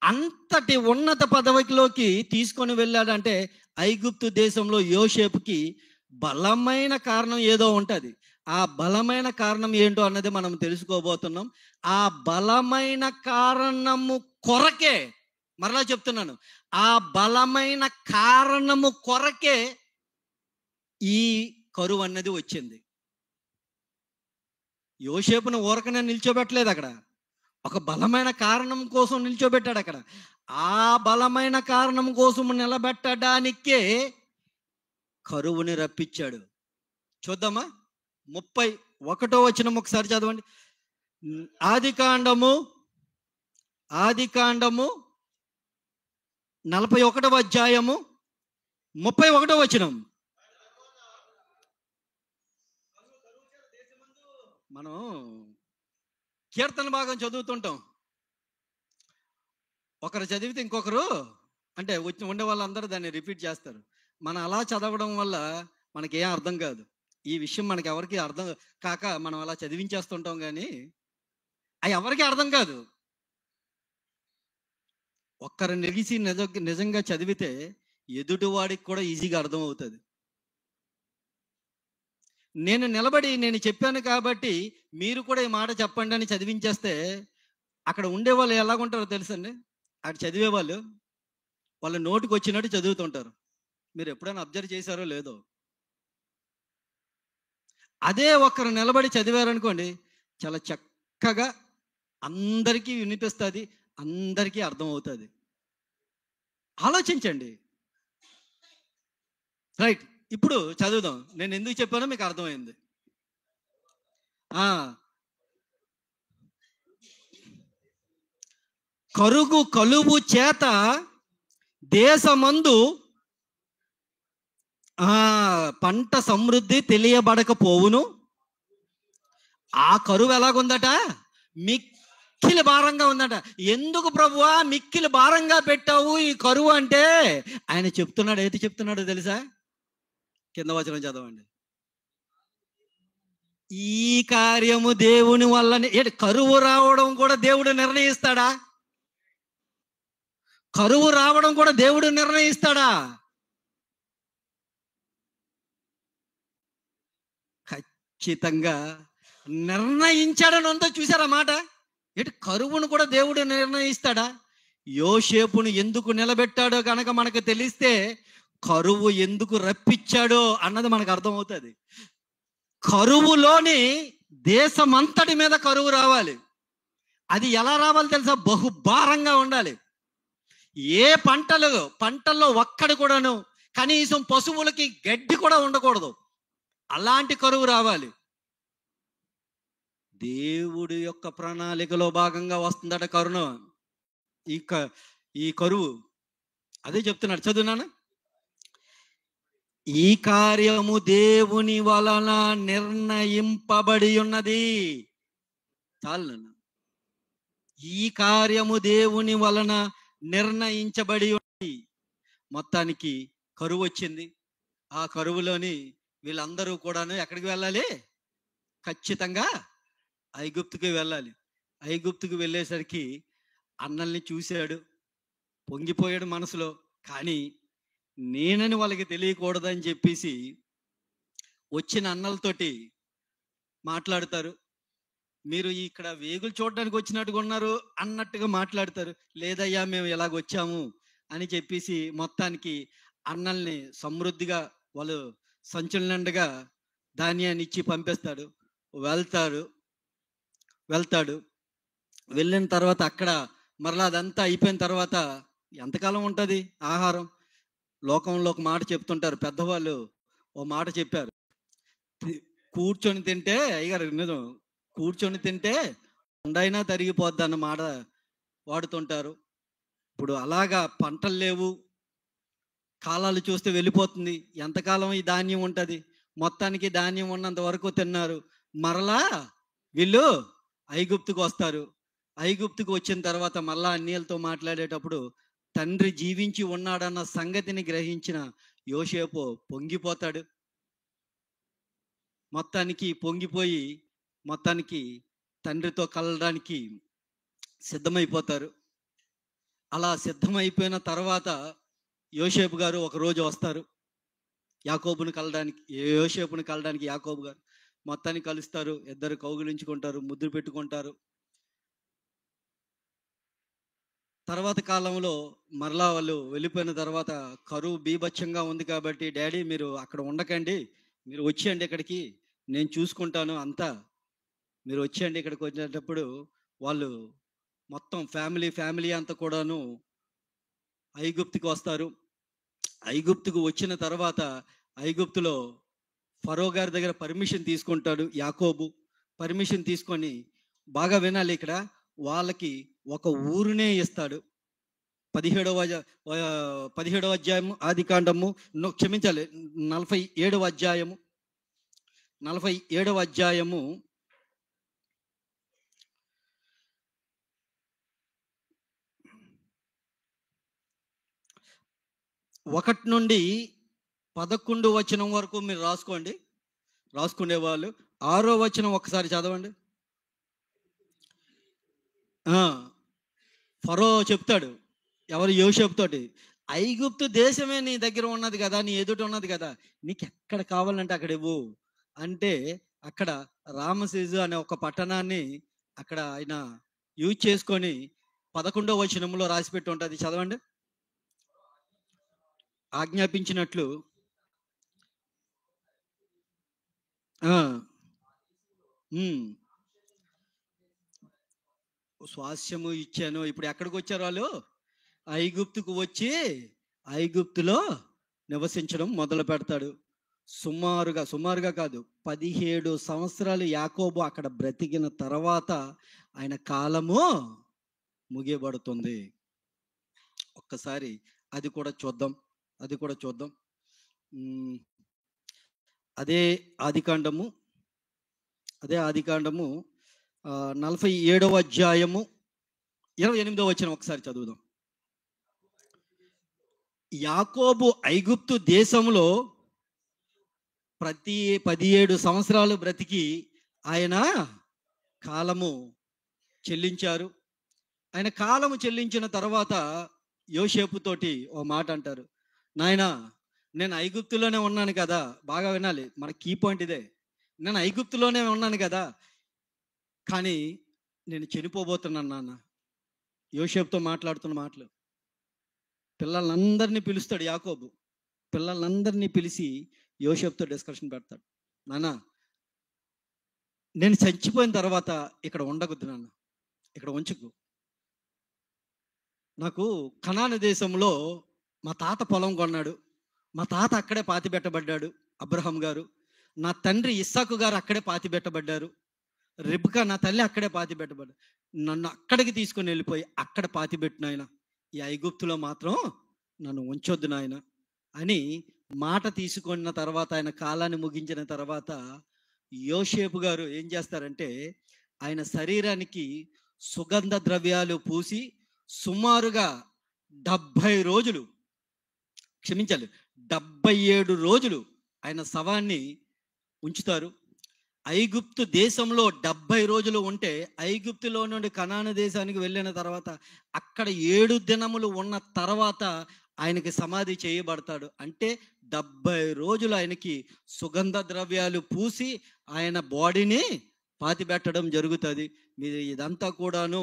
అంతటి ఉన్నత పదవిలోకి తీసుకొని వెళ్ళాడంటే ఐగుప్తు దేశంలో యోసేపుకి బలమైన కారణం ఏదో ఉంటుంది. ఆ బలమైన కారణం ఏంటో అన్నది మనం తెలుసుకోబోతున్నాం. ఆ బలమైన కారణము కొరకే, మరలా చెప్తున్నాను, ఆ బలమైన కారణము కొరకే ఈ కరువు అన్నది వచ్చింది. యోసేపును ఊరకనే నిల్చోబెట్టలేదు, అక్కడ ఒక బలమైన కారణం కోసం నిల్చోబెట్టాడు. అక్కడ ఆ బలమైన కారణం కోసం నిలబెట్టడానికే కరువుని రప్పించాడు. చూద్దామా? 31వ వచనం ఒకసారి చదవండి. ఆది కాండము 41వ అధ్యాయము 31వ వచనం. మనం కీర్తన భాగం చదువుతుంటాం. ఒకరు చదివితే ఇంకొకరు అంటే ఉండే వాళ్ళందరూ దాన్ని రిపీట్ చేస్తారు. మనం అలా చదవడం వల్ల మనకేం అర్థం కాదు. ఈ విషయం మనకి ఎవరికి అర్థం కాక మనం అలా చదివించేస్తుంటాం, కానీ అవి ఎవరికి అర్థం కాదు. ఒక్కరు నిలిచి నిజంగా చదివితే ఎదుటివాడికి కూడా ఈజీగా అర్థం అవుతుంది. నేను నిలబడి నేను చెప్పాను కాబట్టి మీరు కూడా ఈ మాట చెప్పండి అని చదివించేస్తే అక్కడ ఉండేవాళ్ళు ఎలాగుంటారో తెలుసండి? అక్కడ చదివేవాళ్ళు వాళ్ళ నోటికి వచ్చినట్టు చదువుతుంటారు. మీరు ఎప్పుడైనా అబ్జర్వ్ చేశారో లేదో? అదే ఒకరు నిలబడి చదివారనుకోండి, చాలా చక్కగా అందరికీ వినిపిస్తుంది, అందరికీ అర్థమవుతుంది. ఆలోచించండి. రైట్, ఇప్పుడు చదువుదాం. నేను ఎందుకు చెప్పానో మీకు అర్థమైంది. కలువు చేత దేశమందు పంట సమృద్ధి తెలియబడకపోవును. ఆ కరువు ఎలాగుందట? మిక్కిలి భారంగా ఉందట. ఎందుకు ప్రభువా మిక్కిలి భారంగా పెట్టావు ఈ కరువు అంటే? ఆయన చెప్తున్నాడు. ఏది చెప్తున్నాడో తెలుసా? కింద వచనం చదవండి. ఈ కార్యము దేవుని వల్లనే. కరువు రావడం కూడా దేవుడు నిర్ణయిస్తాడా? కరువు రావడం కూడా దేవుడు నిర్ణయిస్తాడా? ఖచ్చితంగా నిర్ణయించాడని ఉందో చూసారా మాట? కరువును కూడా దేవుడు నిర్ణయిస్తాడా? యోసేపును ఎందుకు నిలబెట్టాడో కనుక మనకు తెలిస్తే కరువు ఎందుకు రప్పించాడో అన్నది మనకు అర్థమవుతుంది. కరువులోని దేశమంతటి మీద కరువు రావాలి. అది ఎలా రావాలి తెలుసా? బహుభారంగా ఉండాలి. ఏ పంటల్లో ఒక్కడి కూడాను కనీసం పశువులకి గడ్డి కూడా ఉండకూడదు. అలాంటి కరువు రావాలి. దేవుడి యొక్క ప్రణాళికలో భాగంగా వస్తుందట కరుణ. ఈ కరువు అదే చెప్తున్నాడు. చదువునానా? ఈ కార్యము దేవుని వలన నిర్ణయింపబడి ఉన్నది. చాలు. ఈ కార్యము దేవుని వలన నిర్ణయించబడి ఉన్నది. మొత్తానికి కరువు వచ్చింది. ఆ కరువులోని వీళ్ళందరూ కూడాను ఎక్కడికి వెళ్ళాలి? ఖచ్చితంగా ఐగుప్తుకి వెళ్ళాలి. ఐగుప్తుకి వెళ్ళేసరికి అన్నల్ని చూశాడు, పొంగిపోయాడు మనసులో. కానీ నేనని వాళ్ళకి తెలియకూడదని చెప్పేసి వచ్చిన అన్నలతోటి మాట్లాడతారు. మీరు ఇక్కడ వేగులు చూడడానికి వచ్చినట్టుగా ఉన్నారు అన్నట్టుగా మాట్లాడతారు. లేదయ్యా మేము ఇలాగొచ్చాము అని చెప్పేసి మొత్తానికి అన్నల్ని సమృద్ధిగా వాళ్ళు సంచుల నిండుగా ధాన్యాన్ని ఇచ్చి పంపిస్తాడు. వెళ్తాడు. వెళ్ళిన తర్వాత అక్కడ మరలా అదంతా అయిపోయిన తర్వాత ఎంతకాలం ఉంటుంది ఆహారం? లోకంలో ఒక మాట చెప్తుంటారు పెద్దవాళ్ళు. ఓ మాట చెప్పారు, కూర్చొని తింటే, అయ్యారు నిజం, కూర్చొని తింటే ఉండైనా తరిగిపోద్ది అన్న మాట వాడుతుంటారు. ఇప్పుడు అలాగా పంటలు లేవు, కాలాలు చూస్తే వెళ్ళిపోతుంది. ఎంతకాలం ఈ ధాన్యం ఉంటుంది? మొత్తానికి ధాన్యం ఉన్నంత వరకు తిన్నారు. మరలా వీళ్ళు ఐగుప్తుకు వస్తారు. ఐగుప్తుకు వచ్చిన తర్వాత మళ్ళా అన్యులతో మాట్లాడేటప్పుడు తండ్రి జీవించి ఉన్నాడన్న సంగతిని గ్రహించిన యోసేపు పొంగిపోతాడు. మొత్తానికి పొంగిపోయి తండ్రితో కలవడానికి సిద్ధమైపోతారు. అలా సిద్ధమైపోయిన తర్వాత యోసేపు గారు ఒకరోజు వస్తారు యోసేపుని కలడానికి. యాకోబు గారు మొత్తాన్ని కలుస్తారు. ఇద్దరు కౌగిలించుకుంటారు, ముద్దు పెట్టుకుంటారు. తర్వాత కాలంలో మరలా వాళ్ళు వెళ్ళిపోయిన తర్వాత కరువు బీభత్సంగా ఉంది కాబట్టి, డాడీ మీరు అక్కడ ఉండకండి, మీరు వచ్చేయండి ఇక్కడికి, నేను చూసుకుంటాను అంతా, మీరు వచ్చేయండి ఇక్కడికి. వచ్చేటప్పుడు వాళ్ళు మొత్తం ఫ్యామిలీ అంతా కూడాను ఐగుప్తుకి వస్తారు. ఐగుప్తుకు వచ్చిన తర్వాత ఐగుప్తులో ఫరో గారి దగ్గర పర్మిషన్ తీసుకుంటాడు యాకోబు. పర్మిషన్ తీసుకొని, బాగా వినాలి ఇక్కడ, వాళ్ళకి ఒక ఊరునే ఇస్తాడు. 17వ అధ్యాయము ఆదికాండము, క్షమించాలి 47వ అధ్యాయము 47వ అధ్యాయము 1 నుండి 11 వచనం వరకు మీరు రాసుకునే వాళ్ళు 6వ వచనం ఒకసారి చదవండి. ఫరో చెప్తాడు, ఎవరు? యోసేపు తోటి, ఐగుప్తు దేశమే నీ దగ్గర ఉన్నది కదా, నీ ఎదుట ఉన్నది కదా, నీకు ఎక్కడ కావాలంటే అక్కడ ఇవ్వు అంటే, అక్కడ రామసేజు అనే ఒక పట్టణాన్ని అక్కడ ఆయన యూజ్ చేసుకొని 11వ వచనంలో రాసిపెట్టి ఉంటుంది. చదవండి. ఆజ్ఞాపించినట్లు ఉమ్, స్వాస్యము ఇచ్చాను. ఇప్పుడు ఎక్కడికి వచ్చారు వాళ్ళు? ఐగుప్తుకు వచ్చి ఐగుప్తులో నివసించడం మొదలు పెడతాడు. సుమారుగా కాదు, 17 సంవత్సరాలు యాకోబు అక్కడ బ్రతికిన తర్వాత ఆయన కాలము ముగియబడుతుంది. ఒక్కసారి అది కూడా చూద్దాం. ఉమ్, అదే ఆదికాండము 47వ అధ్యాయము 28వ వచనం ఒకసారి చదువుదాం. యాకోబు ఐగుప్తు దేశంలో ప్రతి 17 సంవత్సరాలు బ్రతికి ఆయన కాలము చెల్లించారు. ఆయన కాలము చెల్లించిన తర్వాత యోసేపుతోటి ఓ మాట అంటారు, నాయనా నేను ఐగుప్తులోనే ఉన్నాను కదా. బాగా వినాలి, మన కీ పాయింట్ ఇదే. నేను ఐగుప్తులోనే ఉన్నాను కదా, కానీ నేను చనిపోబోతున్నాను నాన్న. యోసేపుతో మాట్లాడుతున్న మాటలు. పిల్లలందరినీ పిలుస్తాడు యాకోబు. పిల్లలందరినీ పిలిచి యోసేపుతో డిస్కషన్ పెడతాడు. నాన్న నేను చచ్చిపోయిన తర్వాత ఇక్కడ ఉండకూడదు నాన్న, ఇక్కడ ఉంచుకు. నాకు కనాను దేశంలో మా తాత పొలం కొన్నాడు. మా తాత అక్కడే పాతి పెట్టబడ్డాడు, అబ్రహాం గారు. నా తండ్రి ఇస్సాకు గారు అక్కడే పాతి పెట్టబడ్డారు. రిబ్కా నా తల్లి అక్కడే పాతి పెట్టబడ్డాడు. నన్ను అక్కడికి తీసుకొని వెళ్ళిపోయి అక్కడ పాతి పెట్టిన ఆయన, ఈ ఐగుప్తులో మాత్రం నన్ను ఉంచొద్దు నాయన అని మాట తీసుకున్న తర్వాత, ఆయన కాలాన్ని ముగించిన తర్వాత యోసేపు గారు ఏం చేస్తారంటే ఆయన శరీరానికి సుగంధ ద్రవ్యాలు పూసి సుమారుగా 70 రోజులు, క్షమించాలి 77 రోజులు ఆయన శవాన్ని ఉంచుతారు. ఐగుప్తు దేశంలో 70 రోజులు ఉంటే ఐగుప్తులో నుండి కనాను దేశానికి వెళ్ళిన తర్వాత అక్కడ 7 దినములు ఉన్న తర్వాత ఆయనకి సమాధి చేయబడతాడు. అంటే 70 రోజులు ఆయనకి సుగంధ ద్రవ్యాలు పూసి ఆయన బాడీని పాతి పెట్టడం జరుగుతుంది. మీరు ఇదంతా కూడాను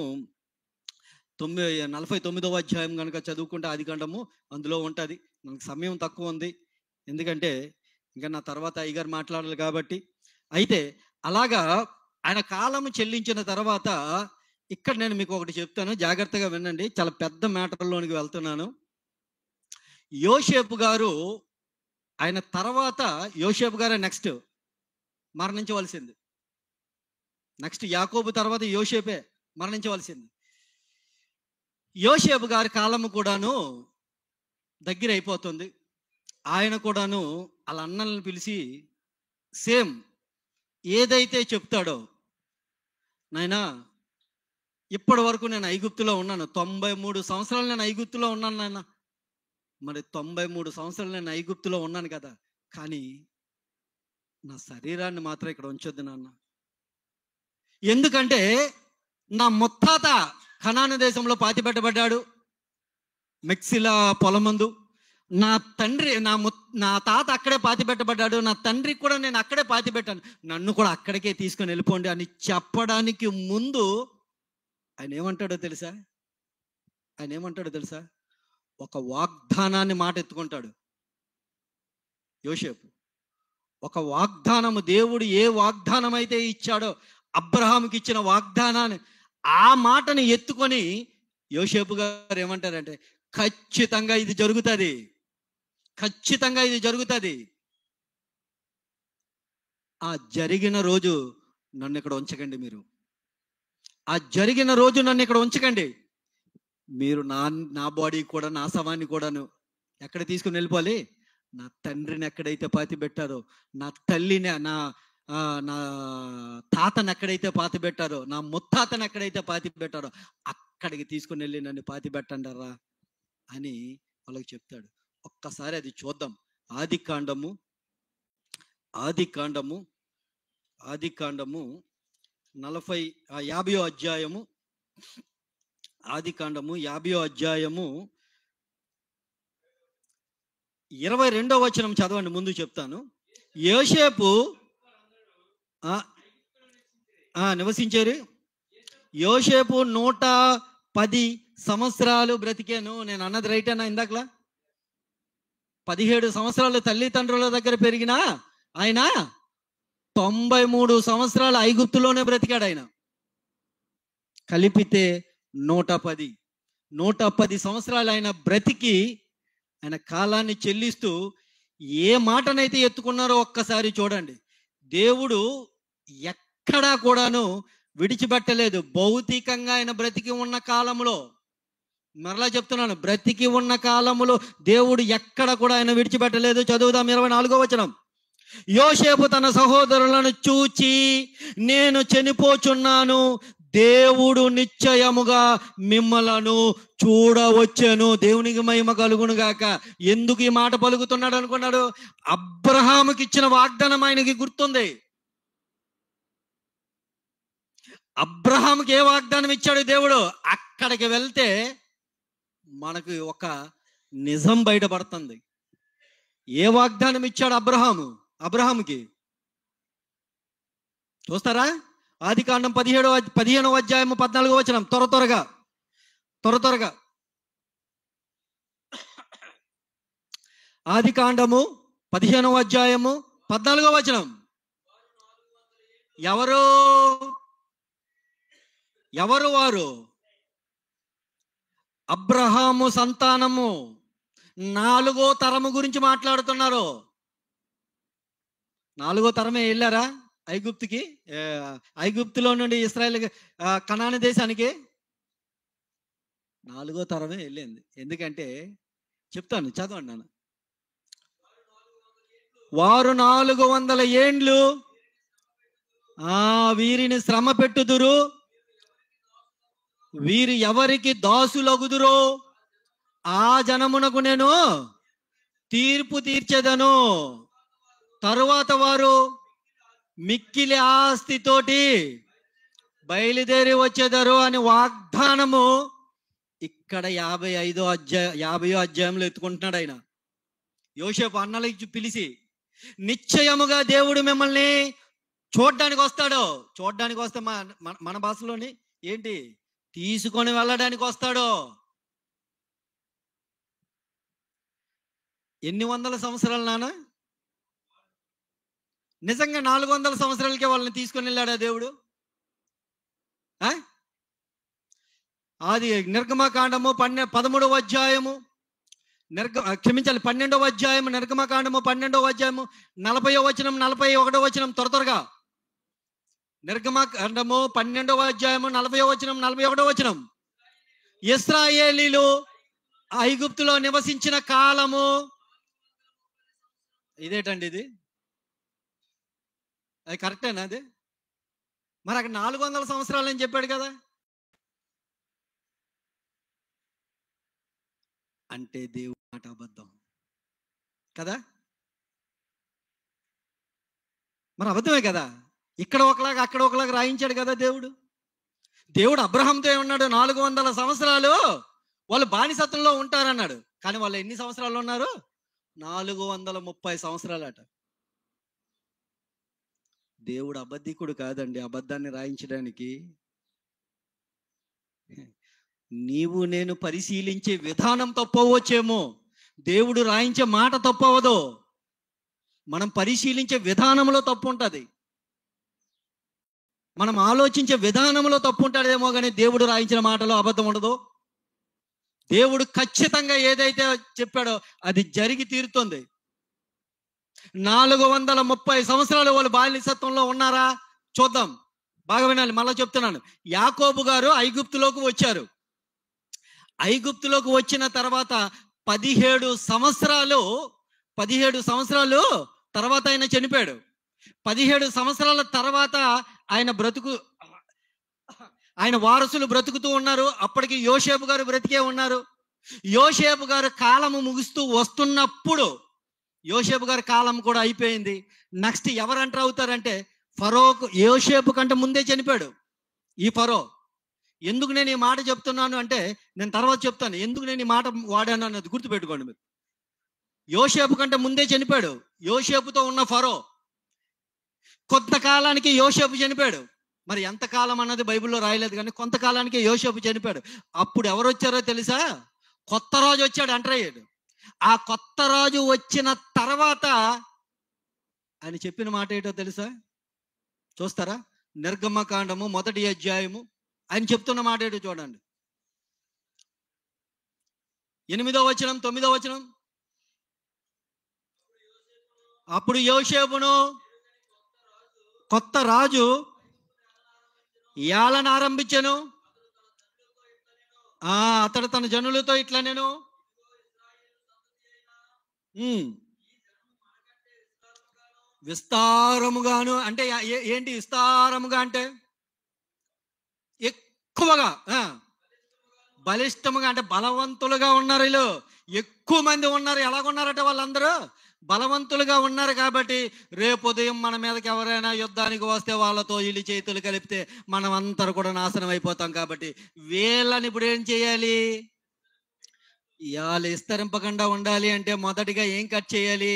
49వ అధ్యాయం కనుక చదువుకుంటే ఆదికాండము అందులో ఉంటుంది. మనకు సమయం తక్కువ ఉంది, ఎందుకంటే ఇంకా నా తర్వాత అయ్యగారు మాట్లాడాలి కాబట్టి. అయితే అలాగా ఆయన కాలము చెల్లించిన తర్వాత ఇక్కడ నేను మీకు ఒకటి చెప్తాను, జాగ్రత్తగా వినండి. చాలా పెద్ద మ్యాటర్లోనికి వెళ్తున్నాను. యోసేపు గారు ఆయన తర్వాత, యోసేపు గారే నెక్స్ట్ మరణించవలసింది. నెక్స్ట్ యాకోబు తర్వాత యోసేపే మరణించవలసింది. యోసేపు గారి కాలము కూడాను దగ్గర అయిపోతుంది. ఆయన కూడాను వాళ్ళ అన్నలను పిలిచి సేమ్ ఏదైతే చెప్తాడో, నాయనా ఇప్పటి వరకు నేను ఐగుప్తులో ఉన్నాను, 93 సంవత్సరాలు నేను ఐగుప్తులో ఉన్నాను నాయన. మరి 93 సంవత్సరాలు నేను ఐగుప్తులో ఉన్నాను కదా, కానీ నా శరీరాన్ని మాత్రం ఇక్కడ ఉంచొద్దు నాన్న. ఎందుకంటే నా ముత్తాత కనాను దేశంలో పాతి పెట్టబడ్డాడు, మెక్సిలా పొలమందు. నా తండ్రి నా తాత అక్కడే పాతి పెట్టబడ్డాడు, నా తండ్రికి కూడా నేను అక్కడే పాతి పెట్టాను, నన్ను కూడా అక్కడికే తీసుకొని వెళ్ళిపోండి అని చెప్పడానికి ముందు ఆయన ఏమంటాడో తెలుసా? ఒక వాగ్దానాన్ని మాట ఎత్తుకుంటాడు యోసేపు. ఒక వాగ్దానము, దేవుడు ఏ వాగ్దానం అయితే ఇచ్చాడో అబ్రహాముకి ఇచ్చిన వాగ్దానాన్ని, ఆ మాటని ఎత్తుకొని యోసేపు గారు ఏమంటారంటే ఖచ్చితంగా ఇది జరుగుతుంది, ఖచ్చితంగా ఇది జరుగుతుంది. ఆ జరిగిన రోజు నన్ను ఇక్కడ ఉంచకండి, మీరు ఆ జరిగిన రోజు నన్ను ఇక్కడ ఉంచకండి. మీరు నా బాడీ కూడా, నా శవాన్ని కూడాను ఎక్కడ తీసుకుని వెళ్ళిపోవాలి? నా తండ్రిని ఎక్కడైతే పాతి పెట్టారో, నా తల్లిని, నా తాతను ఎక్కడైతే పాతి పెట్టారో, నా ముత్తాతను ఎక్కడైతే పాతి పెట్టారో అక్కడికి తీసుకుని వెళ్ళి నన్ను పాతి పెట్టండరా అని వాళ్ళకి చెప్తాడు. ఒక్కసారి అది చూద్దాం. ఆదికాండము 50వ అధ్యాయము, ఆదికాండము 50వ అధ్యాయము 22వ వచనం చదవండి, ముందు చెప్తాను. యోసేపు నివసించారు. యోసేపు 110 సంవత్సరాలు బ్రతికాను. నేను అన్నది రైటేనా? ఇందాకలా 17 సంవత్సరాలు తల్లిదండ్రుల దగ్గర పెరిగిన ఆయన 93 సంవత్సరాలు ఐగుప్తులోనే బ్రతికాడు ఆయన. కలిపితే 110 సంవత్సరాలు ఆయన బ్రతికి ఆయన కాలాన్ని చెల్లిస్తూ ఏ మాటనైతే ఎత్తుకున్నారో ఒక్కసారి చూడండి. దేవుడు ఎక్కడా కూడాను విడిచిపెట్టలేదు. భౌతికంగా ఆయన బ్రతికి ఉన్న కాలంలో, మరలా చెప్తున్నాను, బ్రతికి ఉన్న కాలంలో దేవుడు ఎక్కడ కూడా ఆయన విడిచిపెట్టలేదు. చదువుదాం 24వ వచనం. యోసేపు తన సహోదరులను చూచి, నేను చనిపోచున్నాను, దేవుడు నిశ్చయముగా మిమ్మలను చూడవచ్చెను. దేవునికి మహిమ కలుగును గాక. ఎందుకు ఈ మాట పలుకుతున్నాడు అనుకున్నాడు? అబ్రహాముకి ఇచ్చిన వాగ్దానం ఆయనకి గుర్తుంది. అబ్రహాముకి ఏ వాగ్దానం ఇచ్చాడు దేవుడు? అక్కడికి వెళ్తే మనకు ఒక నిజం బయటపడుతుంది. ఏ వాగ్దానం ఇచ్చాడు అబ్రహాముకి? చూస్తారా? ఆదికాండం 15వ అధ్యాయము 14వ వచనం. త్వరగా ఆదికాండము 15వ అధ్యాయము 14వ వచనం. ఎవరు వారు? అబ్రహాము సంతానము, 4వ తరము గురించి మాట్లాడుతున్నారు. 4వ తరమే వెళ్ళారా ఐగుప్తుకి? ఐగుప్తులో నుండి ఇశ్రాయేల్ కనాను దేశానికి 4వ తరమే వెళ్ళింది. ఎందుకంటే చెప్తాను, చదవండి నాన్న. వారు 400 ఏండ్లు వీరిని శ్రమ పెట్టుదురు, వీరు ఎవరికి దాసులగుదురో ఆ జనమునకు నేను తీర్పు తీర్చెదను. తరువాత వారు మిక్కిలి ఆస్తితోటి బయలుదేరి వచ్చేదారు అని వాగ్దానము ఇక్కడ 50వ అధ్యాయంలో ఎత్తుకుంటున్నాడు ఆయన. యోసేపు అన్నలకి పిలిచి, నిశ్చయముగా దేవుడు మిమ్మల్ని చూడ్డానికి వస్తాడు. చూడ్డానికి వస్తే మన భాషలోని ఏంటి? తీసుకొని వెళ్ళడానికి వస్తాడు. ఎన్ని వందల సంవత్సరాలు నాన్న? నిజంగా 400 సంవత్సరాలకే వాళ్ళని తీసుకొని వెళ్ళాడా దేవుడు? అది నిర్గమకాండము 13వ అధ్యాయము, 12వ అధ్యాయము, నిర్గమకాండము 12వ అధ్యాయము 40వ వచనం, 41వ వచనం. త్వరగా నిర్గమకాండము 12వ అధ్యాయము 40వ వచనం, 41వ వచనం. ఇశ్రాయేలీలు ఐగుప్తులో నివసించిన కాలము ఇదేటండి? ఇది అది కరెక్టేనా? అది మరి అక్కడ 400 సంవత్సరాలు అని చెప్పాడు కదా. అంటే దేవుడి మాట అబద్ధం కదా? మరి అబద్ధమే కదా. ఇక్కడ ఒకలాగా అక్కడ ఒకలాగా రాయించాడు కదా దేవుడు అబ్రహాంతో ఏమన్నాడు? 400 సంవత్సరాలు వాళ్ళు బానిసత్వంలో ఉంటారన్నాడు. కానీ వాళ్ళు ఎన్ని సంవత్సరాలు ఉన్నారు? 430 సంవత్సరాలు అట. దేవుడు అబద్ధికుడు కాదండి అబద్ధాన్ని రాయించడానికి. నీవు నేను పరిశీలించే విధానం తప్పవచ్చేమో, దేవుడు రాయించే మాట తప్పవదు. మనం పరిశీలించే విధానంలో తప్పు ఉంటుంది, మనం ఆలోచించే విధానంలో తప్పు ఉంటాడేమో, కానీ దేవుడు రాయించిన మాటలో అబద్ధం ఉండదు. దేవుడు ఖచ్చితంగా ఏదైతే చెప్పాడో అది జరిగి తీరుతుంది. 430 సంవత్సరాలు వాళ్ళు బానిసత్వంలో ఉన్నారా? చూద్దాం, బాగా వినాలి, మళ్ళా చెప్తున్నాను. యాకోబు గారు ఐగుప్తులోకి వచ్చారు. ఐగుప్తులోకి వచ్చిన తర్వాత 17 సంవత్సరాలు తర్వాత ఆయన చనిపోయాడు. 17 సంవత్సరాల తర్వాత ఆయన వారసులు బ్రతుకుతూ ఉన్నారు. అప్పటికి యోసేపు గారు బ్రతికే ఉన్నారు. యోసేపు గారు కాలము ముగుస్తూ వస్తున్నప్పుడు యోసేపు గారి కాలం కూడా అయిపోయింది. నెక్స్ట్ ఎవరు ఎంటర్ అవుతారంటే ఫరోకు. యోసేపు కంటే ముందే చనిపోయాడు ఈ ఫరో. ఎందుకు నేను ఈ మాట చెప్తున్నాను అంటే, నేను తర్వాత చెప్తాను ఎందుకు నేను ఈ మాట వాడాను అన్నది గుర్తుపెట్టుకోండి మీరు. యోసేపు కంటే ముందే చనిపోయాడు యోసేపుతో ఉన్న ఫరో. కొంతకాలానికి యోసేపు చనిపోయాడు. మరి ఎంతకాలం అన్నది బైబిల్లో రాయలేదు, కానీ కొంతకాలానికి యోసేపు చనిపోయాడు. అప్పుడు ఎవరు వచ్చారో తెలుసా? కొత్త రాజు వచ్చాడు, ఎంటర్ అయ్యాడు. ఆ కొత్త రాజు వచ్చిన తర్వాత ఆయన చెప్పిన మాట ఏంటో తెలుసా? చూస్తారా? నిర్గమకాండము 1వ అధ్యాయము ఆయన చెప్తున్న మాట ఏంటో చూడండి. 8వ వచనం 9వ వచనం. అప్పుడు యోసేపును కొత్త రాజు ఏలన ఆరంభించెను. అతడు తన జనులతో ఇట్లా నేను విస్తారముగాను అంటే ఏంటి విస్తారముగా అంటే ఎక్కువగా బలిష్టముగా అంటే బలవంతులుగా ఉన్నారు. వీళ్ళు ఎక్కువ మంది ఉన్నారు. ఎలాగున్నారట వాళ్ళందరూ? బలవంతులుగా ఉన్నారు. కాబట్టి రేపు ఉదయం మన మీదకి ఎవరైనా యుద్ధానికి వస్తే వాళ్ళతో వీళ్ళు చేతులు కలిపితే మనం అందరూ కూడా నాశనం అయిపోతాం. కాబట్టి వీళ్ళని ఇప్పుడు ఏం చేయాలి? వాళ్ళు విస్తరింపకుండా ఉండాలి అంటే మొదటిగా ఏం కట్ చేయాలి?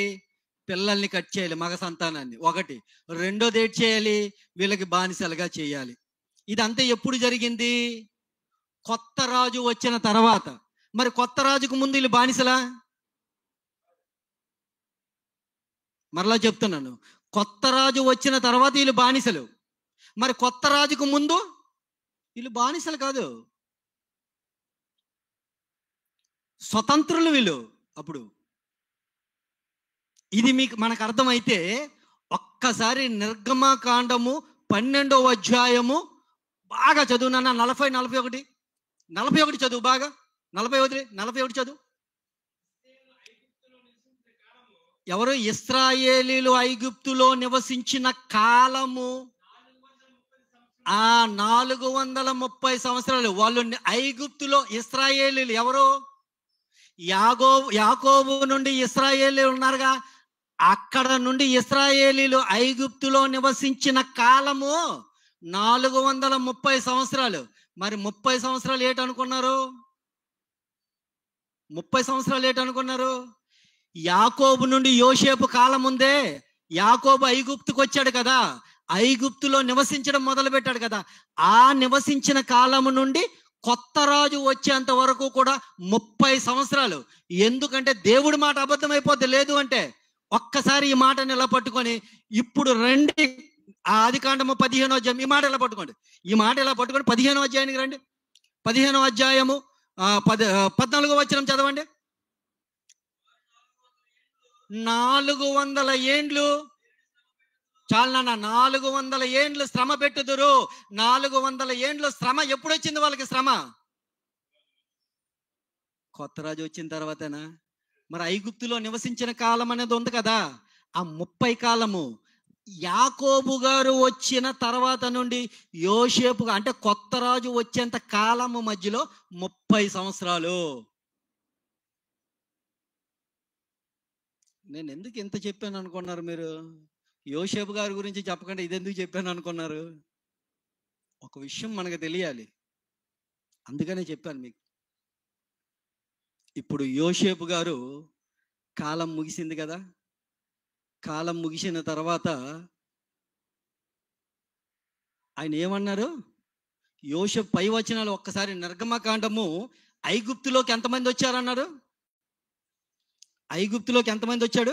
పిల్లల్ని కట్ చేయాలి, మగ సంతానాన్ని. ఒకటి. రెండోది ఏం చేయాలి? వీళ్ళకి బానిసలుగా చేయాలి. ఇదంతా ఎప్పుడు జరిగింది? కొత్త రాజు వచ్చిన తర్వాత. మరి కొత్త రాజుకు ముందు వీళ్ళు బానిసలా? మరలా చెప్తున్నాను, కొత్త రాజు వచ్చిన తర్వాత వీళ్ళు బానిసలు. మరి కొత్త రాజుకు ముందు వీళ్ళు బానిసలు కాదు, స్వతంత్రులు వీళ్ళు. అప్పుడు ఇది మనకు అర్థమైతే ఒక్కసారి నిర్గమకాండము 12వ అధ్యాయము బాగా చదువు నాన్న. 40, 41 చదువు బాగా. 41 చదువు. ఎవరు? ఇశ్రాయేలీలు ఐగుప్తులో నివసించిన కాలము 430 సంవత్సరాలు. వాళ్ళు ఐగుప్తులో ఇశ్రాయేలీలు ఎవరు? యాకోబు నుండి ఇశ్రాయేలీలు ఉన్నారుగా, అక్కడ నుండి ఇశ్రాయేలీలు ఐగుప్తులో నివసించిన కాలము 430 సంవత్సరాలు. మరి 30 సంవత్సరాలు ఏటనుకున్నారు? 30 సంవత్సరాలు ఏటనుకున్నారు? యాకోబు నుండి యోసేపు కాలం ఉందే. యాకోబు ఐగుప్తుకు వచ్చాడు కదా, ఐగుప్తులో నివసించడం మొదలు పెట్టాడు కదా. ఆ నివసించిన కాలము నుండి కొత్త రాజు వచ్చేంత వరకు కూడా 30 సంవత్సరాలు. ఎందుకంటే దేవుడి మాట అబద్ధం అయిపోద్ది. లేదు అంటే ఒక్కసారి ఈ మాటని ఇలా పట్టుకొని ఇప్పుడు రండి, ఆదికాండము 15వ అధ్యాయం. ఈ మాట ఇలా పట్టుకోండి, 15వ అధ్యాయానికి రండి. 15వ అధ్యాయము 14వ వచనం చదవండి. 400 ఏండ్లు చాలు నాన్న. 400 ఏండ్లు శ్రమ పెట్టుదురు. 400 ఏండ్లు శ్రమ. ఎప్పుడు వచ్చింది వాళ్ళకి శ్రమ? కొత్త రాజు వచ్చిన తర్వాతనా? మరి ఐగుప్తులో నివసించిన కాలం అనేది ఉంది కదా, ఆ 30 కాలము యాకోబు గారు వచ్చిన తర్వాత నుండి యోసేపు అంటే కొత్త రాజు వచ్చేంత కాలము మధ్యలో 30 సంవత్సరాలు. నేను ఎందుకు ఎంత చెప్పాను అనుకున్నారు మీరు? యోసేపు గారి గురించి చెప్పకుండా ఇదెందుకు చెప్పాను అనుకున్నారు? ఒక విషయం మనకు తెలియాలి, అందుకనే చెప్పాను మీకు. ఇప్పుడు యోసేపు గారు కాలం ముగిసింది కదా. కాలం ముగిసిన తర్వాత ఆయన ఏమన్నారు? యోసేపు పై వచనాలు ఒక్కసారి నిర్గమకాండము ఐగుప్తులోకి ఎంతమంది వచ్చారన్నారు? ఐగుప్తులోకి ఎంతమంది వచ్చాడు?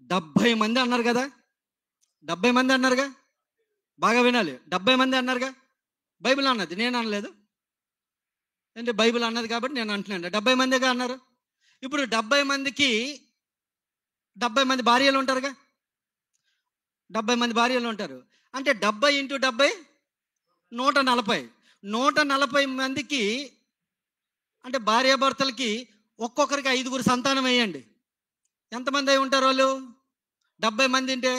70 మంది అన్నారు కదా. 70 మంది అన్నారుగా. బాగా వినాలి, 70 మంది అన్నారుగా. బైబిల్ అన్నది, నేను అనలేదు. అంటే బైబిల్ అన్నది కాబట్టి నేను అంటున్నాను. 70 మందిగా అన్నారు. ఇప్పుడు 70 మందికి 70 మంది భార్యలు ఉంటారుగా. 70 మంది భార్యలు ఉంటారు అంటే 70 × 70 140. 140 మందికి అంటే భార్యాభర్తలకి ఒక్కొక్కరికి 5గురు సంతానం వేయండి. ఎంతమంది అయి ఉంటారు వాళ్ళు? 70 మంది అంటే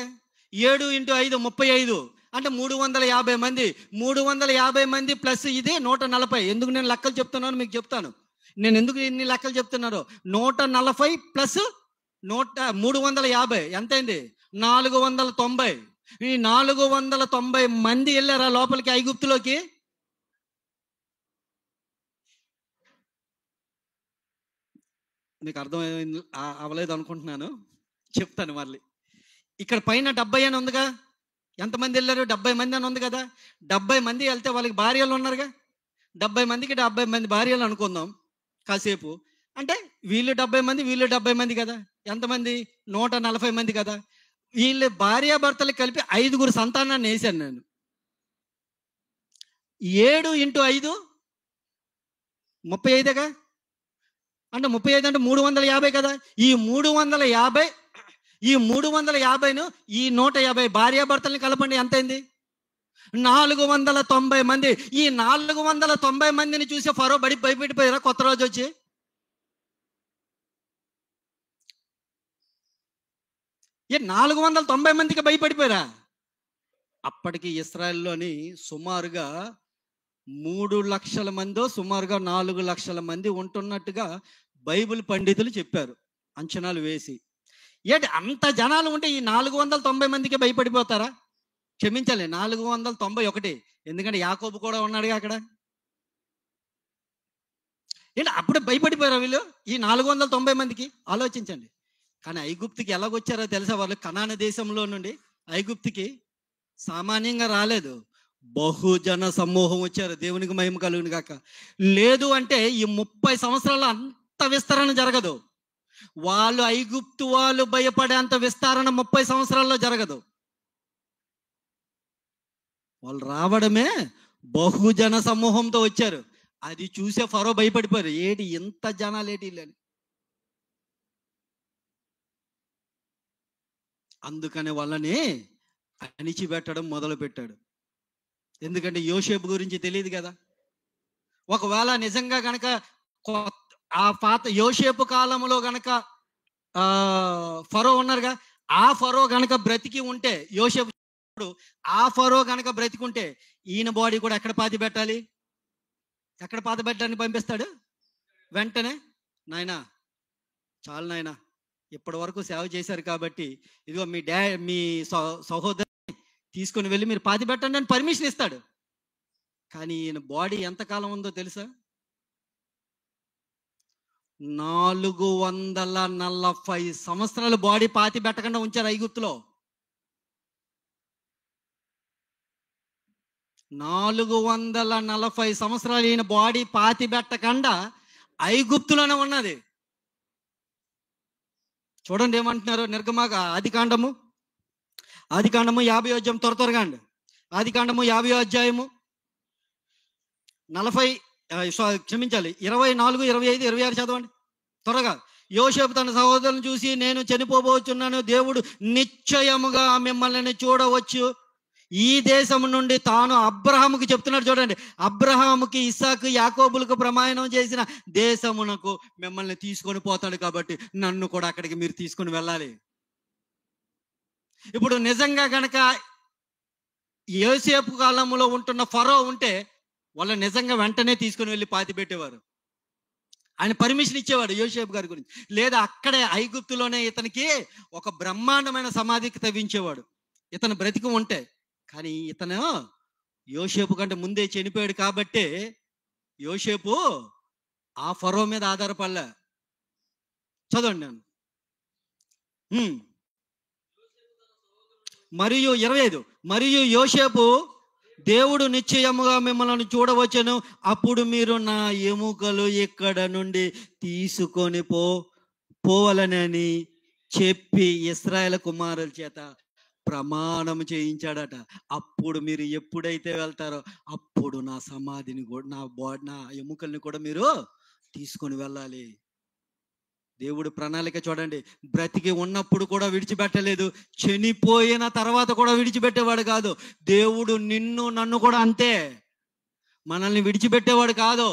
7 × 5 35 అంటే 350 మంది. 350 మంది ప్లస్ ఇది 140. ఎందుకు నేను లెక్కలు చెప్తున్నాను మీకు చెప్తాను. నేను ఎందుకు ఇన్ని లెక్కలు చెప్తున్నారో. 140 ప్లస్ 350 ఎంతైంది? 490. ఈ 490 మంది వెళ్ళారా లోపలికి ఐగుప్తులోకి? మీకు అర్థమైంది అవ్వలేదు అనుకుంటున్నాను, చెప్తాను మళ్ళీ. ఇక్కడ పైన 70 అని ఉందిగా. ఎంతమంది వెళ్ళారు? 70 మంది అని ఉంది కదా. 70 మంది వెళ్తే వాళ్ళకి భార్యలు ఉన్నారుగా. 70 మందికి 70 మంది భార్యలు అనుకుందాం కాసేపు. అంటే వీళ్ళు 70 మంది, వీళ్ళు 70 మంది కదా. ఎంతమంది? 140 మంది కదా. వీళ్ళ భార్యాభర్తలు కలిపి 5 సంతానాన్ని వేశాను నేను. 7 × 5 35గా, అంటే 35 అంటే 350 కదా. ఈ 350ను ఈ 150 భార్యాభర్తల్ని కలపండి, ఎంతైంది? 490 మంది. ఈ 490 మందిని చూసి ఫరో భయపెట్టిపోయారా కొత్త రోజు వచ్చి? 490 మందికి భయపడిపోయారా? అప్పటికి ఇశ్రాయేల్లోని సుమారుగా 3 లక్షల మందో సుమారుగా 4 లక్షల మంది ఉంటున్నట్టుగా బైబిల్ పండితులు చెప్పారు, అంచనాలు వేసి. అంత జనాలు ఉంటే ఈ 490 మందికి భయపడిపోతారా? క్షమించాలి, 491, ఎందుకంటే యాకోబు కూడా ఉన్నాడుగా అక్కడ. అప్పుడే భయపడిపోయారా వీళ్ళు ఈ 490 మందికి? ఆలోచించండి. కానీ ఐగుప్తుకి ఎలాగొచ్చారో తెలుసా? వాళ్ళు కనాను దేశంలో నుండి ఐగుప్తుకి సామాన్యంగా రాలేదు, బహుజన సమూహం వచ్చారు. దేవునికి మహిమ కలుగును గాక. లేదు అంటే ఈ 30 సంవత్సరాలు అంత విస్తరణ జరగదు. వాళ్ళు ఐగుప్తు వాళ్ళు భయపడే అంత విస్తరణ 30 సంవత్సరాల్లో జరగదు. వాళ్ళు రావడమే బహుజన సమూహంతో వచ్చారు. అది చూసే ఫరో భయపడిపోయారు, ఏటి ఇంత జనాలు ఏటి అని. అందుకని వాళ్ళని అణిచిపెట్టడం మొదలు పెట్టాడు. ఎందుకంటే యోసేపు గురించి తెలియదు కదా. ఒకవేళ నిజంగా గనక ఆ పాత యోసేపు కాలంలో గనక ఫరో ఉన్నారుగా, ఆ ఫరో గనక బ్రతికి ఉంటే, యోసేపు ఆ ఫరో గనక బ్రతికుంటే ఈయన బాడీ కూడా ఎక్కడ పాతి పెట్టాలి? ఎక్కడ పాతి పెట్టడానికి పంపిస్తాడు? వెంటనే, నాయనా చాలు నాయనా, ఇప్పటి వరకు సేవ చేశారు కాబట్టి ఇదిగో మీ సహోదరుని తీసుకొని వెళ్ళి మీరు పాతి పెట్టండి అని పర్మిషన్ ఇస్తాడు. కానీ ఈయన బాడీ ఎంతకాలం ఉందో తెలుసా? 440 సంవత్సరాలు బాడీ పాతి పెట్టకుండా ఉంచారు ఐగుప్తులో. 440 సంవత్సరాలు ఈయన బాడీ పాతి పెట్టకుండా ఐగుప్తులోనే ఉన్నది. చూడండి ఏమంటున్నారు నిర్గమాక ఆదికాండము 50వ అధ్యాయం, త్వరగా అండి. ఆదికాండము 50వ అధ్యాయము 24, 25, 26 చదవండి త్వరగా. యోసేపు తన సహోదరులను చూసి, నేను చనిపోబోచున్నాను, దేవుడు నిశ్చయముగా మిమ్మల్ని చూడవచ్చు. ఈ దేశం నుండి తాను అబ్రహాముకి చెప్తున్నాడు. చూడండి, అబ్రహాముకి, ఇస్సాకు, యాకోబులకు ప్రమాణం చేసిన దేశమునకు మిమ్మల్ని తీసుకొని పోతాడు, కాబట్టి నన్ను కూడా అక్కడికి మీరు తీసుకొని వెళ్ళాలి. ఇప్పుడు నిజంగా గనక యోసేపు కాలంలో ఉంటున్న ఫరో ఉంటే వాళ్ళు నిజంగా వెంటనే తీసుకుని వెళ్ళి పాతి పెట్టేవారు. ఆయన పర్మిషన్ ఇచ్చేవాడు యోసేపు గారి గురించి. లేదా అక్కడే ఐగుప్తులోనే ఇతనికి ఒక బ్రహ్మాండమైన సమాధికి తవ్వించేవాడు ఇతను బ్రతికి ఉంటే. కానీ ఇతను యోసేపు కంటే ముందే చనిపోయాడు కాబట్టి యోసేపు ఆ ఫరో మీద ఆధారపడలే. చదవండి నేను. మరియు 25, మరియు యోసేపు, దేవుడు నిశ్చయముగా మిమ్మల్ని చూడవచ్చును, అప్పుడు మీరు నా ఎముకలు ఇక్కడ నుండి తీసుకొని పోవాలని చెప్పి ఇశ్రాయేలు కుమారుల చేత ప్రమాణం చేయించాడట. అప్పుడు మీరు ఎప్పుడైతే వెళ్తారో అప్పుడు నా సమాధిని కూడా, నా ఎముకల్ని కూడా మీరు తీసుకొని వెళ్ళాలి. దేవుడు ప్రణాళిక చూడండి. బ్రతికి ఉన్నప్పుడు కూడా విడిచిపెట్టలేదు, చనిపోయిన తర్వాత కూడా విడిచిపెట్టేవాడు కాదు. దేవుడు నిన్ను నన్ను కూడా అంతే, మనల్ని విడిచిపెట్టేవాడు కాదు.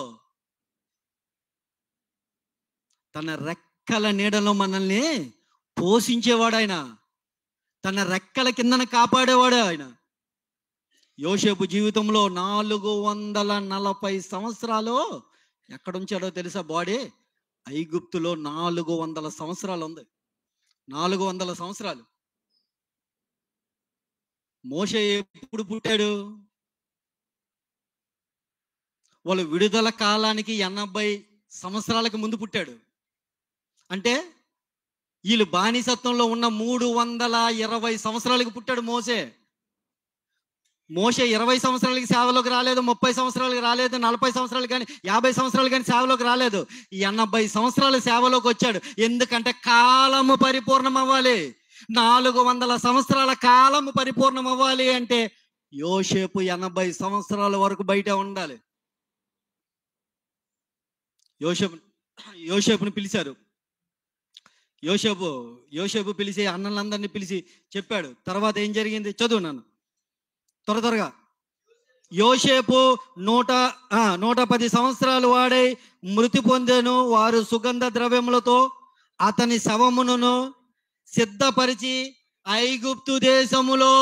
తన రెక్కల నీడలో మనల్ని పోషించేవాడు ఆయన, తన రెక్కల కిందన కాపాడేవాడు ఆయన. యోసేపు జీవితంలో 440 సంవత్సరాలు ఎక్కడ ఉంచాడో తెలుసా? బాడీ ఐగుప్తులో 400 సంవత్సరాలు ఉంది. 400 సంవత్సరాలు. మోషే ఎప్పుడు పుట్టాడు? వాళ్ళు విడుదల కాలానికి 80 సంవత్సరాలకు ముందు పుట్టాడు. అంటే వీళ్ళు బానిసత్వంలో ఉన్న 320 సంవత్సరాలకు పుట్టాడు మోషే. 20 సంవత్సరాలకి సేవలోకి రాలేదు, 30 సంవత్సరాలకి రాలేదు, 40 సంవత్సరాలు కానీ 50 సంవత్సరాలు కానీ సేవలోకి రాలేదు. 80 సంవత్సరాలు సేవలోకి వచ్చాడు. ఎందుకంటే కాలము పరిపూర్ణం అవ్వాలి. 400 సంవత్సరాల కాలము పరిపూర్ణం అవ్వాలి అంటే యోసేపు 80 సంవత్సరాల వరకు బయట ఉండాలి. యోసేపుని పిలిచారు. యోసేపు పిలిచి అన్నలందరినీ పిలిచి చెప్పాడు. తర్వాత ఏం జరిగింది చదువు నన్ను త్వరగా. యోసేపు 110 సంవత్సరాలు వాడై మృతి పొందెను. వారు సుగంధ ద్రవ్యములతో అతని శవమును సిద్ధపరిచి ఐగుప్తు దేశములో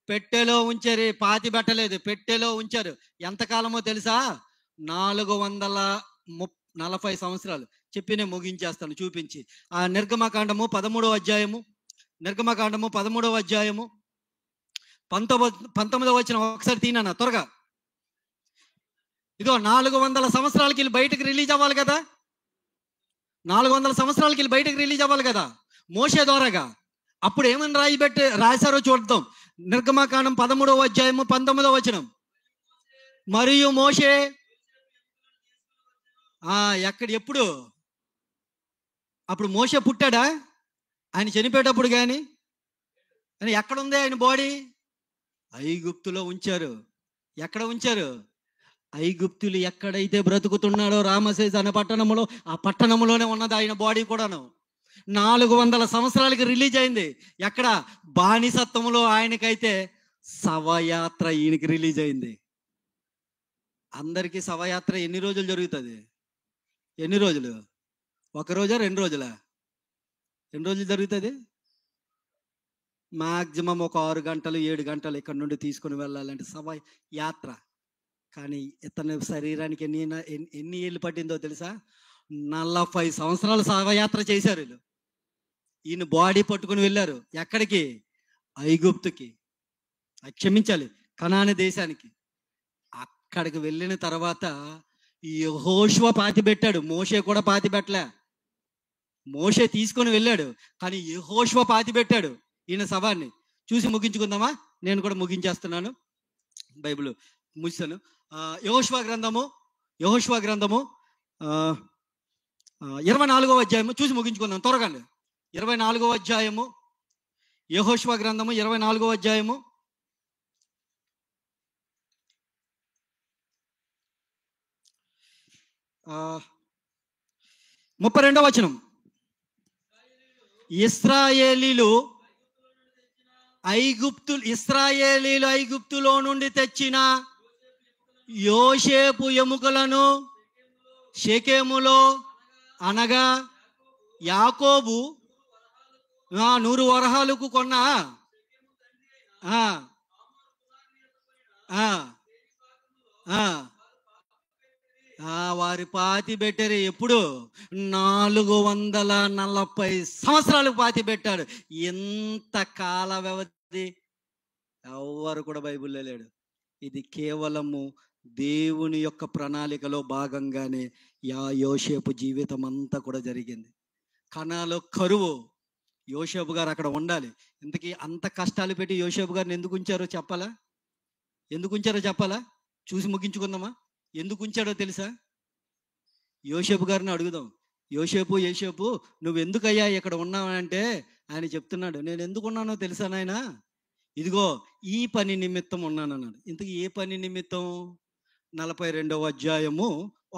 పెట్టెలో ఉంచారు. పాతి పెట్టలేదు, పెట్టెలో ఉంచారు. ఎంతకాలమో తెలుసా? 440 సంవత్సరాలు. చెప్పి నేను ముగించేస్తాను చూపించి. ఆ నిర్గమకాండము 13వ అధ్యాయము 19వ వచనం ఒకసారి తీనా త్వరగా. ఇదో 400 సంవత్సరాలకి వీళ్ళు బయటకు రిలీజ్ అవ్వాలి కదా. 400 సంవత్సరాలకి వీళ్ళు బయటకు రిలీజ్ అవ్వాలి కదా మోషే ద్వారాగా. అప్పుడు ఏమని రాశారో చూద్దాం. నిర్గమకాండం 13వ అధ్యాయము 19వ వచనం. మరియు మోషే ఎప్పుడు అప్పుడు మోషే పుట్టాడా? ఆయన చనిపోయేటప్పుడు కానీ ఎక్కడుంది ఆయన బాడీ? ఐగుప్తులో ఉంచారు. ఎక్కడ ఉంచారు? ఐగుప్తులు ఎక్కడైతే బ్రతుకుతున్నాడో రామసేస్ అనే పట్టణంలో, ఆ పట్టణంలోనే ఉన్నది ఆయన బాడీ కూడాను. 400 సంవత్సరాలకి రిలీజ్ అయింది. ఎక్కడ? బానిసత్వంలో ఆయనకైతే శవయాత్ర ఈయనకి రిలీజ్ అయింది. అందరికీ శవయాత్ర ఎన్ని రోజులు జరుగుతుంది? ఎన్ని రోజులు? 1 రోజా 2 రోజులా? ఎన్ని రోజులు జరుగుతుంది? మ్యాక్సిమం ఒక 6 గంటలు 7 గంటలు ఇక్కడ నుండి తీసుకుని వెళ్ళాలంటే శవయాత్ర. కానీ ఇతని శరీరానికి ఎన్ని ఏళ్ళు పట్టిందో తెలుసా? 40 సంవత్సరాలు శవయాత్ర చేశారు వీళ్ళు. ఈయన బాడీ పట్టుకుని వెళ్ళారు. ఎక్కడికి? ఐగుప్తుకి. క్షమించాలి, కనాను దేశానికి. అక్కడికి వెళ్ళిన తర్వాత యెహోషువ పాతి పెట్టాడు. మోషే కూడా పాతి పెట్టలే. మోషే తీసుకొని వెళ్ళాడు, కానీ యెహోషువ పాతి పెట్టాడు ఈయన శవాన్ని. చూసి ముగించుకుందామా? నేను కూడా ముగించేస్తున్నాను, బైబిల్ ముగిస్తాను. యెహోషువ గ్రంథము 24వ అధ్యాయము చూసి ముగించుకుందాం త్వరగా. 24వ అధ్యాయము యెహోషువ గ్రంథము 24వ అధ్యాయము 32వ వచనం. ఇశ్రాయేలీలు ఐగుప్తులో నుండి తెచ్చిన యోసేపు ఎముకలను షెకెములో అనగా యాకోబు 100 వరహాలకు కొన్న వారి పాతి పెట్టారు. ఎప్పుడు? 440 సంవత్సరాలకు పాతి పెట్టాడు. ఎంత కాల వ్యవధి ఎవ్వరు కూడా బైబిల్లో లేడు. ఇది కేవలము దేవుని యొక్క ప్రణాళికలో భాగంగానే యోసేపు జీవితం అంతా కూడా జరిగింది. కనాలో కరువు, యోసేపు గారు అక్కడ ఉండాలి. ఇంతకీ అంత కష్టాలు పెట్టి యోసేపు గారిని ఎందుకు ఉంచారో చెప్పాలా? చూసి ముగించుకుందామా? ఎందుకు ఉంచాడో తెలుసా? యోసేపు గారిని అడుగుదాం. యోసేపు నువ్వు ఎందుకయ్యా ఇక్కడ ఉన్నావంటే ఆయన చెప్తున్నాడు, నేను ఎందుకున్నానో తెలుసా నాయన? ఇదిగో ఈ పని నిమిత్తం ఉన్నానన్నాడు. ఇంతకీ ఏ పని నిమిత్తం? 42వ అధ్యాయము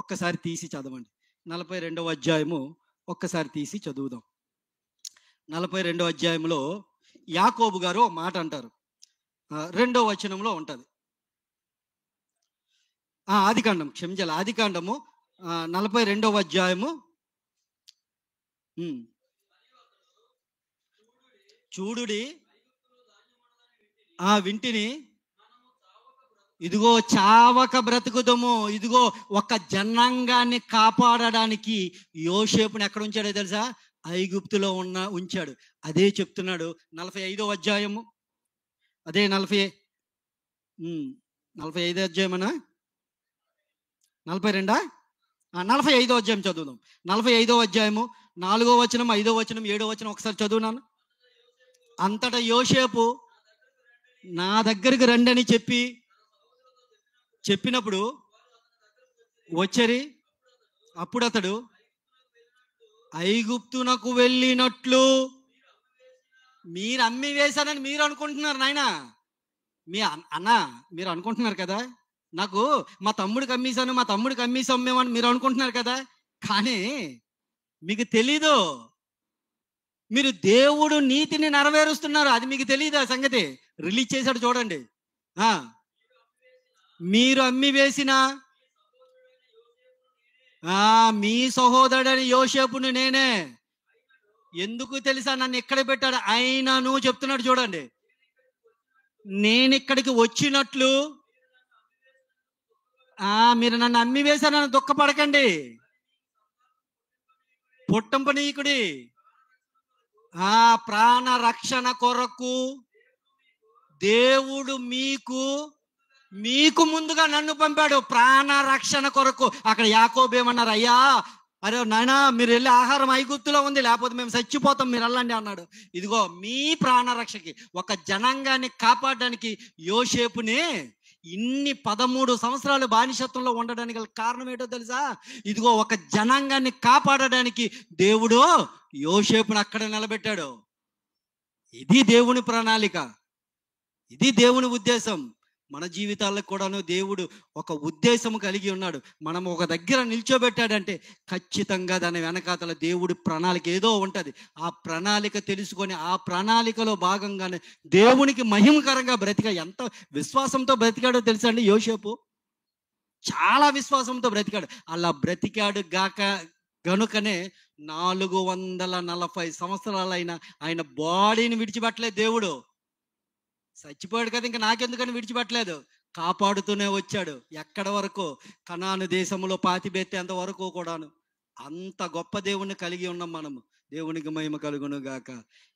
ఒక్కసారి తీసి చదవండి. 42వ అధ్యాయము ఒక్కసారి తీసి చదువుదాం. 42వ అధ్యాయంలో యాకోబు గారు మాట అంటారు. 2వ వచనంలో ఉంటుంది. ఆదికాండం, క్షమించాలి, ఆదికాండము 42వ అధ్యాయము. చూడుడి వింటిని, ఇదిగో చావక బ్రతుకుదము. ఇదిగో ఒక జనాంగాన్ని కాపాడడానికి యోసేపుని ఎక్కడ ఉంచాడో తెలుసా? ఐగుప్తులో ఉంచాడు. అదే చెప్తున్నాడు 45వ అధ్యాయము. అదే 45వ అధ్యాయమనా 42? 45వ అధ్యాయం చదువుదాం. 45వ అధ్యాయము 4వ వచనం 5వ వచనం 7వ వచనం ఒకసారి చదువునాను. అంతటా యోసేపు నా దగ్గరికి రండి అని చెప్పినప్పుడు వచ్చరి. అప్పుడు అతడు ఐగుప్తునకు వెళ్ళినట్లు మీరు అమ్మి వేశానని మీరు అనుకుంటున్నారు నాయన. అన్న మీరు అనుకుంటున్నారు కదా, నాకు మా తమ్ముడికి అమ్మేశాను, మా తమ్ముడికి అమ్మేసి అమ్మేమని మీరు అనుకుంటున్నారు కదా. కానీ మీకు తెలీదు, మీరు దేవుడు నీతిని నెరవేరుస్తున్నారు. అది మీకు తెలియదు. ఆ సంగతి రిలీజ్ చేశాడు చూడండి. ఆ మీరు అమ్మి వేసిన మీ సహోదరుడని యోసేపుని నేనే. ఎందుకు తెలుసా నన్ను ఎక్కడ పెట్టాడు? ఆయనను చెప్తున్నాడు చూడండి. నేను ఇక్కడికి వచ్చినట్లు మీరు నన్ను అమ్మి వేశానని దుఃఖపడకండి. పుట్టంపనీకుడి ప్రాణ రక్షణ కొరకు దేవుడు మీకు ముందుగా నన్ను పంపాడు ప్రాణ రక్షణ కొరకు. అక్కడ యాకోబు ఏమన్నారు? అయ్యా, అరే నాయనా, మీరు వెళ్ళి ఆహారం ఐగుప్తులో ఉంది, లేకపోతే మేము చచ్చిపోతాం, మీరు వెళ్ళండి అన్నాడు. ఇదిగో మీ ప్రాణ రక్షకి, ఒక జనాంగాన్ని కాపాడడానికి యోసేపుని ఇన్ని 13 సంవత్సరాలు బానిసత్వంలో ఉండడానికి గల కారణం ఏంటో తెలుసా? ఇదిగో ఒక జనాంగాన్ని కాపాడడానికి దేవుడు యోసేపుని అక్కడ నిలబెట్టాడు. ఇది దేవుని ప్రణాళిక, ఇది దేవుని ఉద్దేశం. మన జీవితాలకు కూడాను దేవుడు ఒక ఉద్దేశం కలిగి ఉన్నాడు. మనం ఒక దగ్గర నిల్చోబెట్టాడంటే ఖచ్చితంగా దాని వెనకాతల దేవుడి ప్రణాళిక ఏదో ఉంటుంది. ఆ ప్రణాళిక తెలుసుకొని ఆ ప్రణాళికలో భాగంగానే దేవునికి మహిమకరంగా ఎంత విశ్వాసంతో బ్రతికాడో తెలుసా అండి యోసేపు? చాలా విశ్వాసంతో బ్రతికాడు. అలా బ్రతికాడు గనుకనే 440 సంవత్సరాలైన ఆయన బాడీని విడిచిపెట్టలేదు దేవుడు. చచ్చిపోయాడు కదా, ఇంకా నాకెందుకని విడిచిపెట్టలేదు, కాపాడుతూనే వచ్చాడు. ఎక్కడ వరకు? కనాను దేశంలో పాతిబెట్టేంత వరకు కూడాను. అంత గొప్ప దేవుణ్ణి కలిగి ఉన్నాం మనము. దేవునికి మహిమ కలుగును గాక.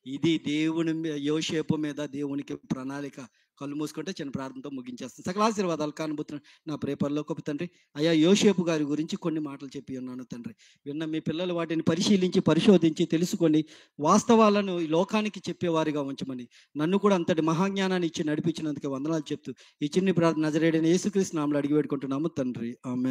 ఇది దేవుని యోసేపు మీద దేవునికి ప్రణాళిక. కళ్ళు మూసుకుంటే చిన్న ప్రార్థనతో ముగించేస్తాను. సకల ఆశీర్వాదాలు కానుబోతున్న నా ప్రేపరలోకపు తండ్రి, అయ్యా యోసేపు గారి గురించి కొన్ని మాటలు చెప్పి ఉన్నాను తండ్రి. విన్న మీ పిల్లలు వాటిని పరిశీలించి పరిశోధించి తెలుసుకొని వాస్తవాలను ఈ లోకానికి చెప్పేవారిగా ఉంచమని నన్ను కూడా అంతటి మహాజ్ఞానాన్ని ఇచ్చి నడిపించినందుకు వందనాలు చెప్తూ ఈ చిన్ని ప్రార్థన నజరేయుడైన యేసుక్రీస్తు నామములో అడిగి వేడుకుంటున్నాము తండ్రి. ఆమేన్.